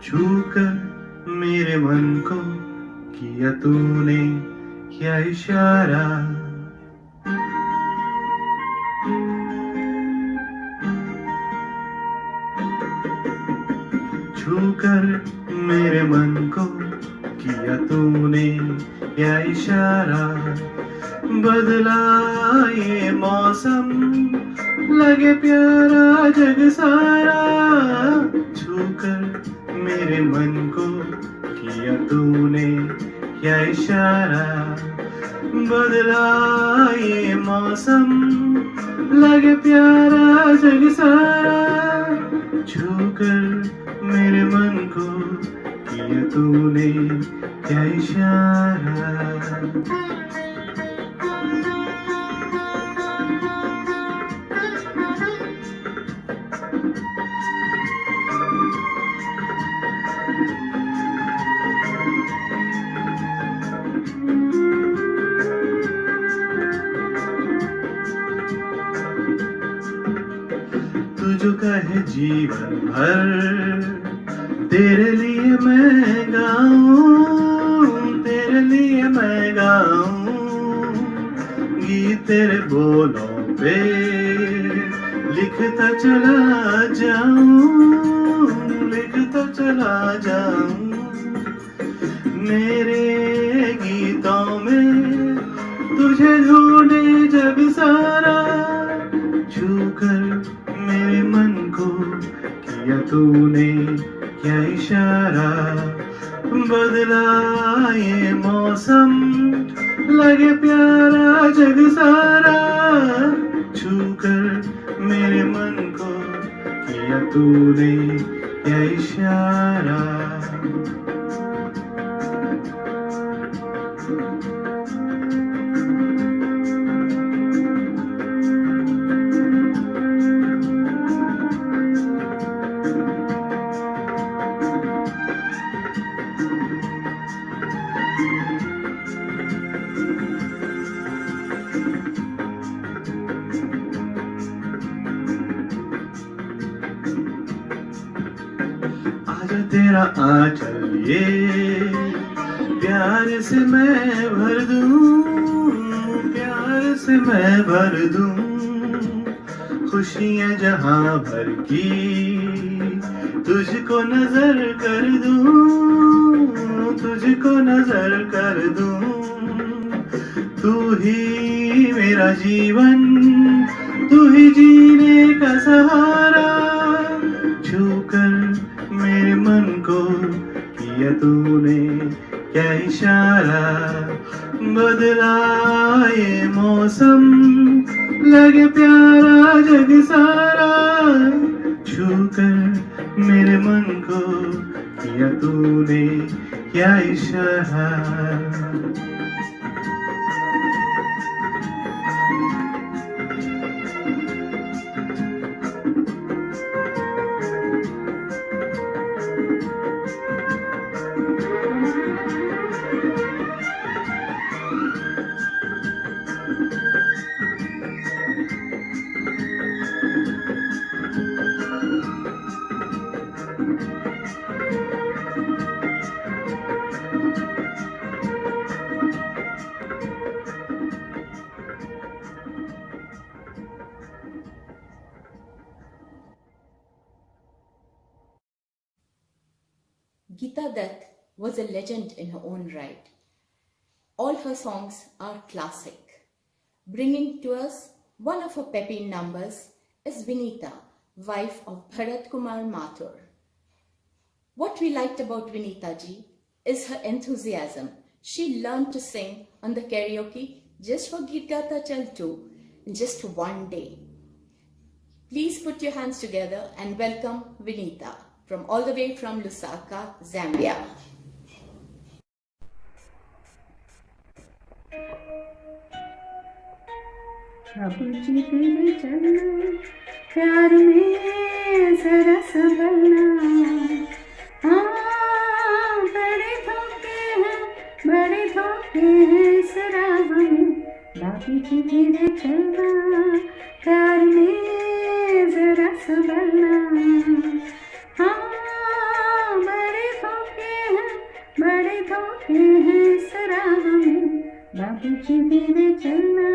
छूकर मेरे मन को किया तूने क्या इशारा, छूकर मेरे मन को किया तूने क्या इशारा, बदला ये मौसम लगे प्यारा जग सारा, छूकर मेरे मन को किया तूने क्या इशारा, बदला ये मौसम लगे प्यारा जग सारा, छूकर मेरे मन को किया तूने क्या इशारा। तुझको कहे जीवन भर तेरे लिए मैं गाऊं, तेरे लिए मैं गाऊं, गीत तेरे बोलों पे लिखता चला जाऊं, लिखता चला जाऊं, मेरे गीतों में तुझे ढूंढे जग सारा, छूकर मेरे मन को किया तूने क्या इशारा, बदला ये मौसम लगे प्यारा जग सारा, छूकर मेरे मन को किया तूने क्या इशारा। तेरा आंचल ये प्यार से मैं भर दूं, प्यार से मैं भर दूं, खुशियां जहां भर की तुझको नजर कर दूं, तुझको नजर कर दूं, तू ही मेरा जीवन, तू ही जीने का सहारा, छूकर मेरे मन को किया तूने क्या इशारा, बदला ये मौसम लगे प्यारा जग सारा, छूकर मेरे मन को किया तूने क्या इशारा। Geeta Dutt was a legend in her own right. All her songs are classic. Bringing to us one of her peppy numbers is Vinita, wife of Bharat Kumar Mathur. What we liked about Vinita ji is her enthusiasm. She learned to sing on the karaoke just for Geet Gata Chal 2 in just one day. Please put your hands together and welcome Vinita from all the way from Lusaka, Zambia. बाबूजी तेरे चलना प्यार में जरा संभलना हाँ बड़े धोखे हैं इस राह में बाबूजी तेरे चलना प्यार में जरा संभलना हाँ बड़े धोखे हैं इस राह में बाबूजी तेरे चलना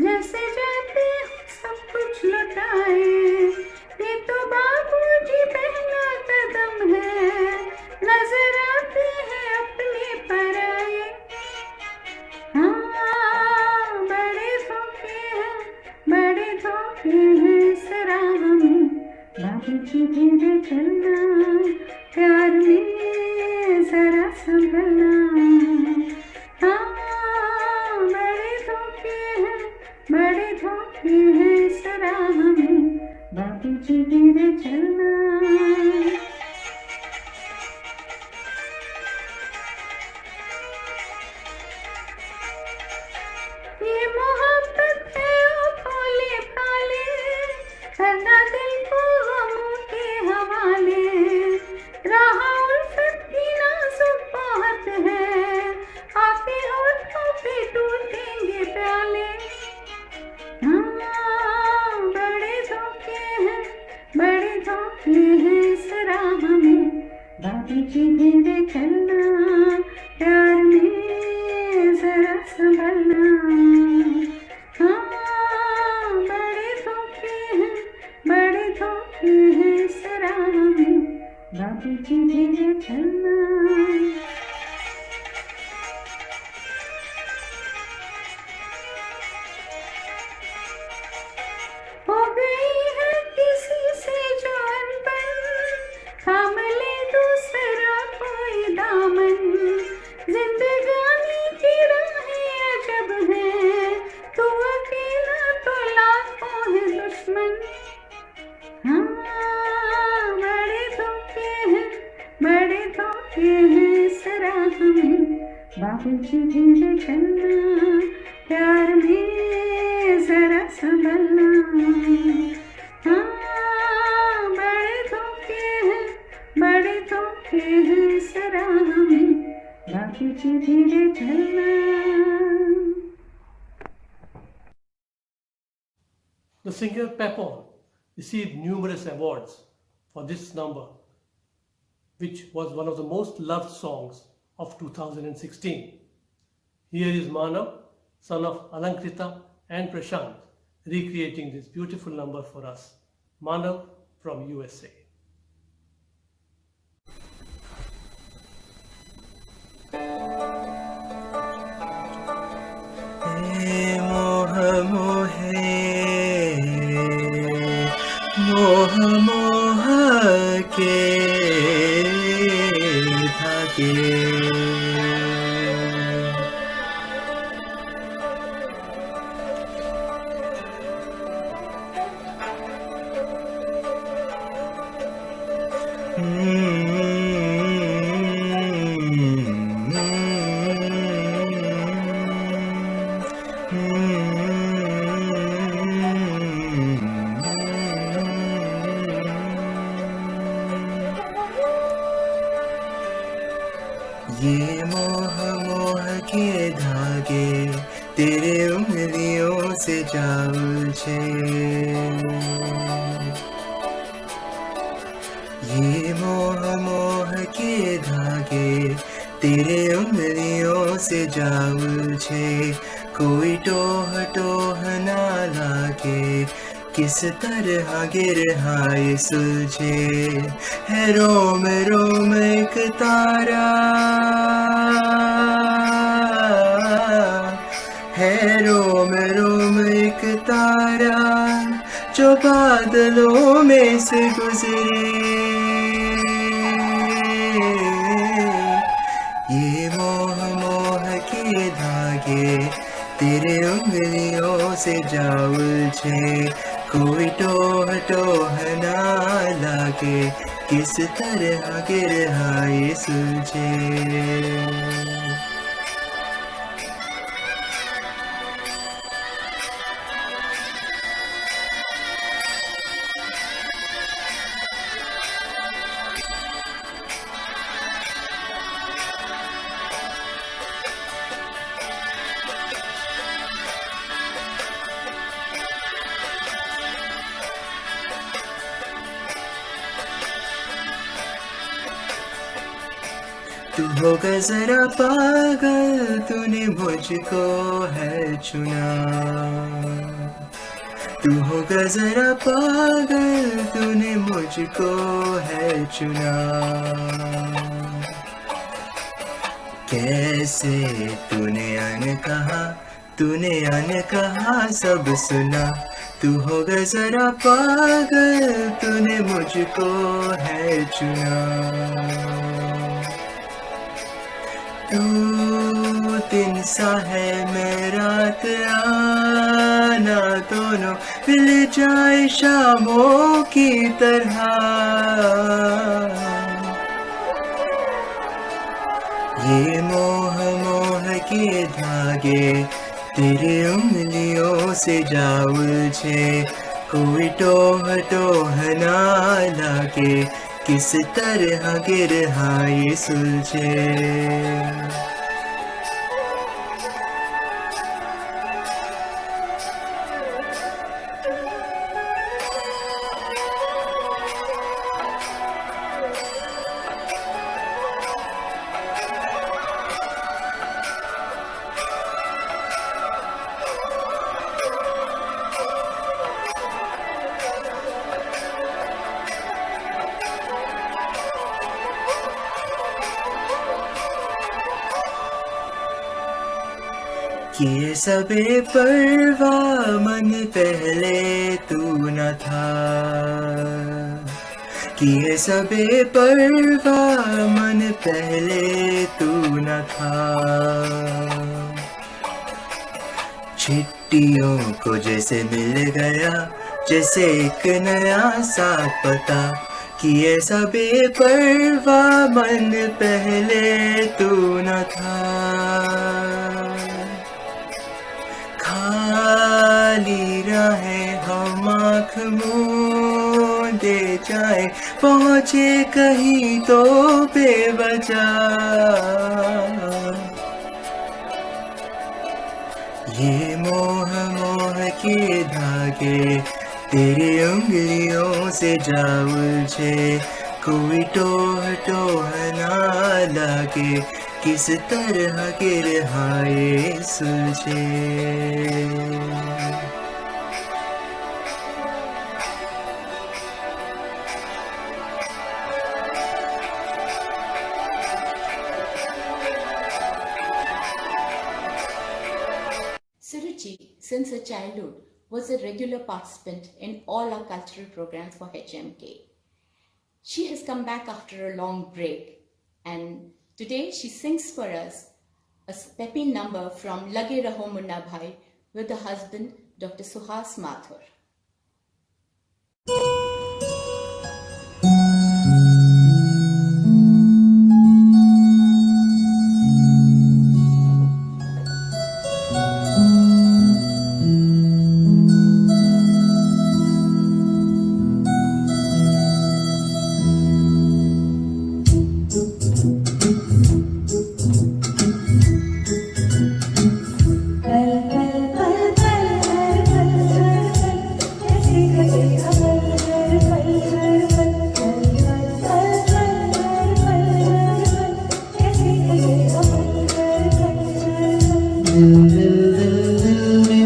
जैसे जाते सब कुछ लुटाए ये तो बाबूजी पहला कदम है नजर आते हैं अपने पराए हाँ बड़े धोखे हैं इस राह में बाबूजी धीरे चलना प्यार में जरा संभलना बड़े धोखे हैं इस राह में बाबूजी धीरे चलना ये मोहब्बत है ओ भोले भाले करना दिल को गमों के हवाले राह उल्फत की नाजुक बहुत है आके होठों पे टूटेंगे प्याले बड़े धोखे हैं इस राह में बाबूजी धीरे चलना प्यार में जरा संभलना हाँ बड़े धोखे हैं इस राह में बाबूजी धीरे चलना हो गई है किसी से जो अनबन थाम ले दूसरा कोई दामन जिंदगानी की राहें अजब है तू अकेला तो लाखों है दुश्मन हाँ बड़े धोखे हैं इस राह में बाबूजी धीरे चलना प्यार में जरा संभलना हाँ बड़े धोखे हैं इस राह में बाबूजी धीरे चलना The singer Pepon received numerous awards for this number, which was one of the most loved songs of 2016. Here is Manav, son of Alankrita and Prashant, recreating this beautiful number for us. Manav from USA. मोह मोह के धागे ये मोह मोह के धागे तेरे उंगलियों से जा उलझे ये मोह मोह के धागे तेरे उंगलियों से जा उलझे कोई टोह टोह ना लागे किस तरह गिर हाय सुलझे है रोम रोम एक तारा है रोम रोम एक तारा जो बादलों में से गुजरे ये मोह मोह के धागे तेरे उंगलियों से जा उलझे कोई टोह टोह ना लागे किस तरह गिर हाय सुलझे तू होगा जरा पागल तूने मुझको है चुना तू होगा जरा पागल तूने मुझको है चुना कैसे तूने कहा सब सुना तू होगा जरा पागल तूने मुझको है चुना तू दिन सा है मैं रात आना दोनों मिल जाए शामों की तरह ये मोह मोह के धागे तेरे उंगलियों से जा उलझे कोई टोह टोह ना लागे किस तरह गिर हाय सुलझे किए सबे परवाह मन पहले तू न था किए सबे परवाह मन पहले तू न था चिट्ठियों को जैसे मिल गया जैसे एक नया सा पता किए सबे परवाह मन पहले तू न था खाली राहें हम आँख मूंदे जाए पहुँचे कहीं तो बेवजह ये मोह मोह के धागे तेरी उंगलियों से जा उलझे कोई टोह टोह ना लागे किस तरह गिर हाय सुलझे Suruchi, since her childhood, was a regular participant in all our cultural programs for HMK. She has come back after a long break, and today she sings for us a peppy number from Lage Raho Munna Bhai with her husband, Dr. Suhas Mathur.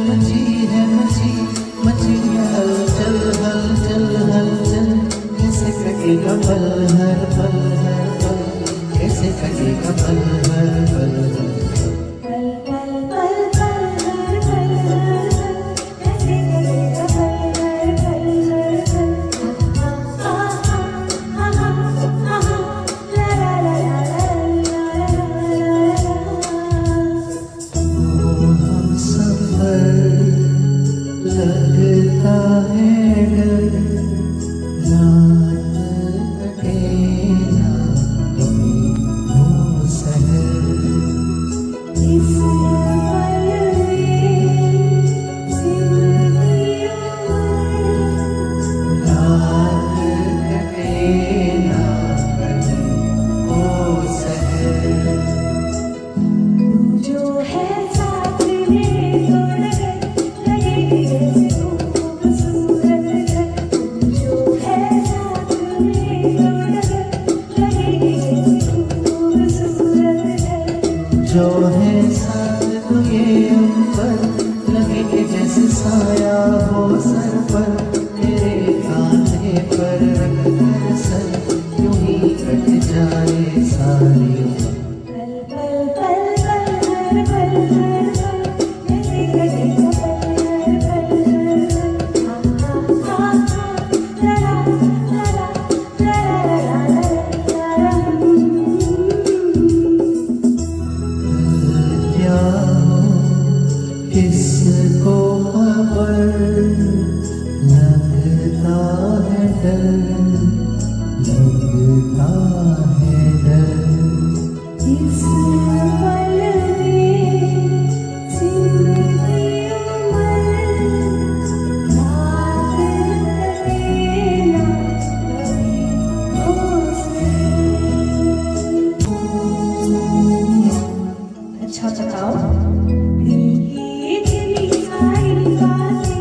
मची है मची मची है पल हर पल पल पल पल पल हर पल हर पल कैसे कटेगा पल हर पल हर पल आ आ आ आ आ ला ला ला ला ला हम सफर लगता है डर रात कटे ना कभी वो सहर इस पल में जिंदगी रात कटे ना कभी वो सहर तू जो है साथ में तो लगेगी जैसे खूबसूरत है तू जो है साथ में तो लगेगी जैसे खूबसूरत है जो है साथ तो ये ऊपर लगे कि जैसे साया हो सर पर तेरे कांधे पर रख कर सर यूं ही कट जाए सारी पल पल पल पल हर पल हर पल कैसे कटेगा पल हर पल हर पल आ आ आ ला ला ला ला ला ला क्या हो किसको खबर लगता है डर लगता है डर इस पल में जिंदगी उमर रात कटे ना कभी हो अच्छा बताओ दिल की इतनी सारी बातें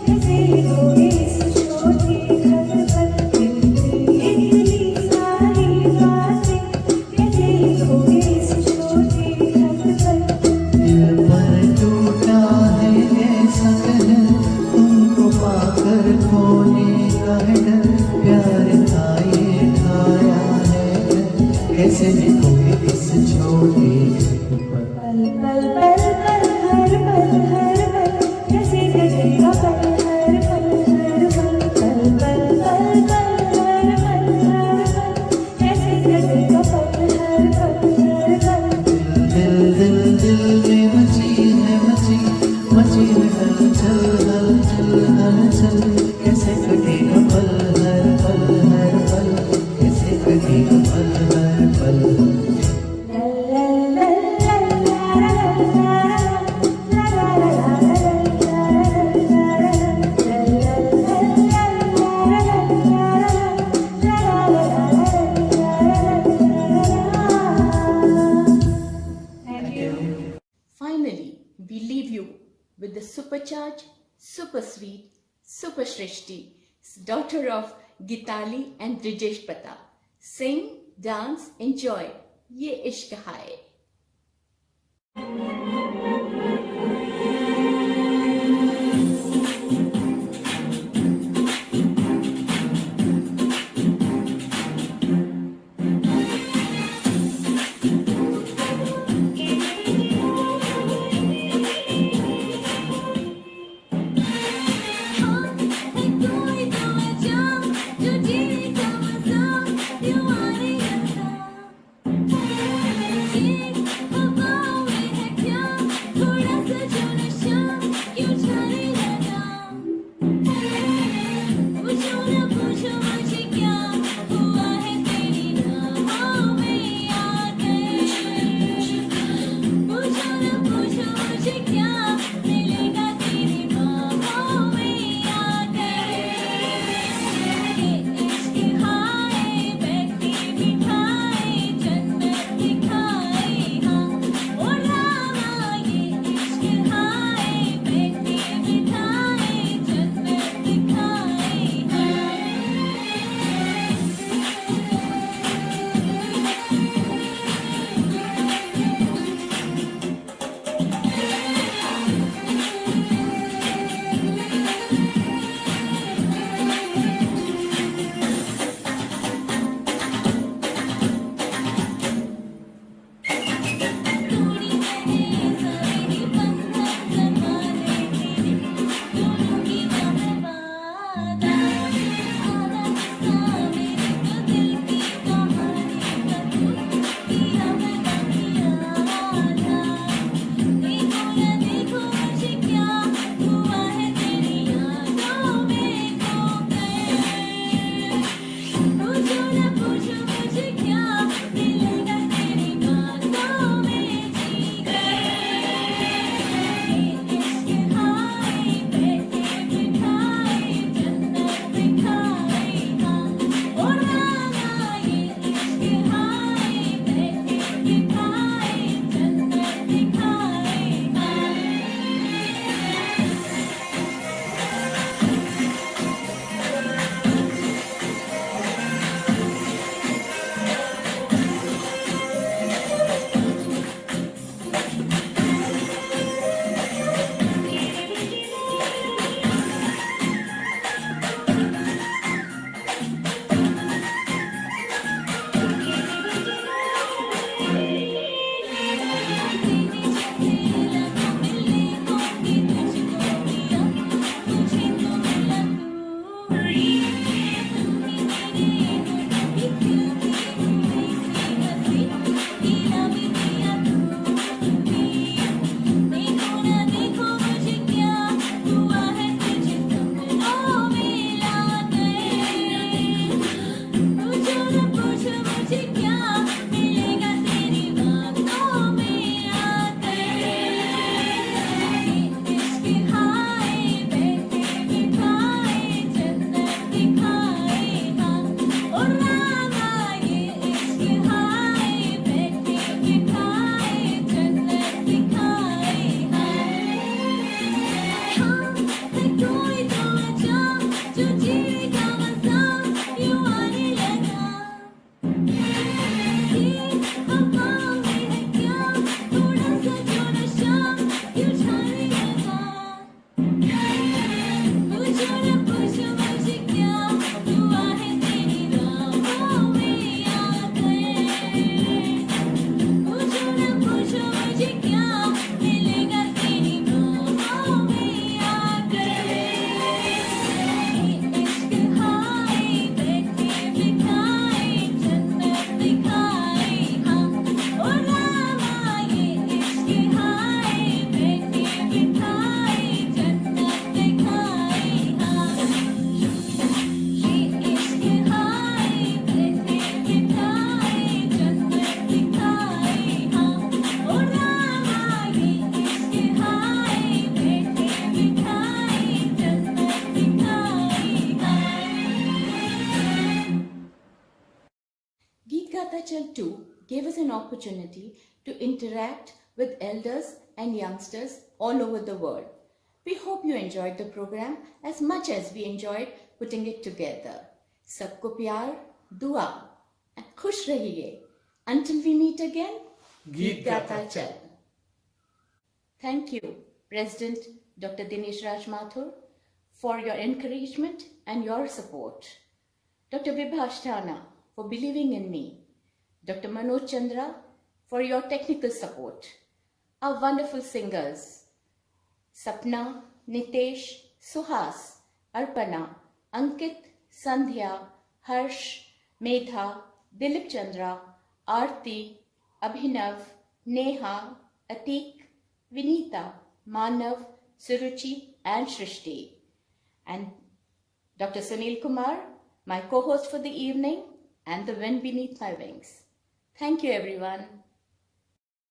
कैसे लिखोगे इस छोटे खत पर दिल की इतनी सारी बातें कैसे लिखोगे इस छोटे खत पर दिल पर टूटा है ऐसा कहर तुमको पाकर खोने का है डर प्यार था ये खाया है डर कैसे लिखोगे इस छोटे पर पल पल पल पल हर पल हर पल कैसे कटेगा पल हर पल हर पल पल पल पल पल हर पल हर पल कैसे कटेगा पल हर पल हर पल दिल दिल दिल में मची है हलचल हलचल हलचल कैसे कटेगा पल हर पल कैसे कटेगा पल हर पल ला ला ला ला ला ला ला Finally, we leave you with the supercharged, super sweet, super Shrishti, daughter of Gitali and Brijesh Pata. Sing, dance, enjoy. Ye ishq hai. gave us an opportunity to interact with elders and youngsters all over the world. We hope you enjoyed the program as much as we enjoyed putting it together. Sabko pyar, dua, and khush rahiye. Until we meet again, Geet Gata Chal. Thank you, President Dr. Dinesh Raj Mathur, for your encouragement and your support. Dr. Vibha Asthana for believing in me. Dr. Manoj Chandra for your technical support. Our wonderful singers, Sapna, Nitesh, Suhas, Arpana, Ankit, Sandhya, Harsh, Medha, Dilip Chandra, Aarti, Abhinav, Neha, Atik, Vinita, Manav, Suruchi and Shrishti. And Dr. Sunil Kumar, my co-host for the evening, and the wind beneath my wings. Thank you, everyone.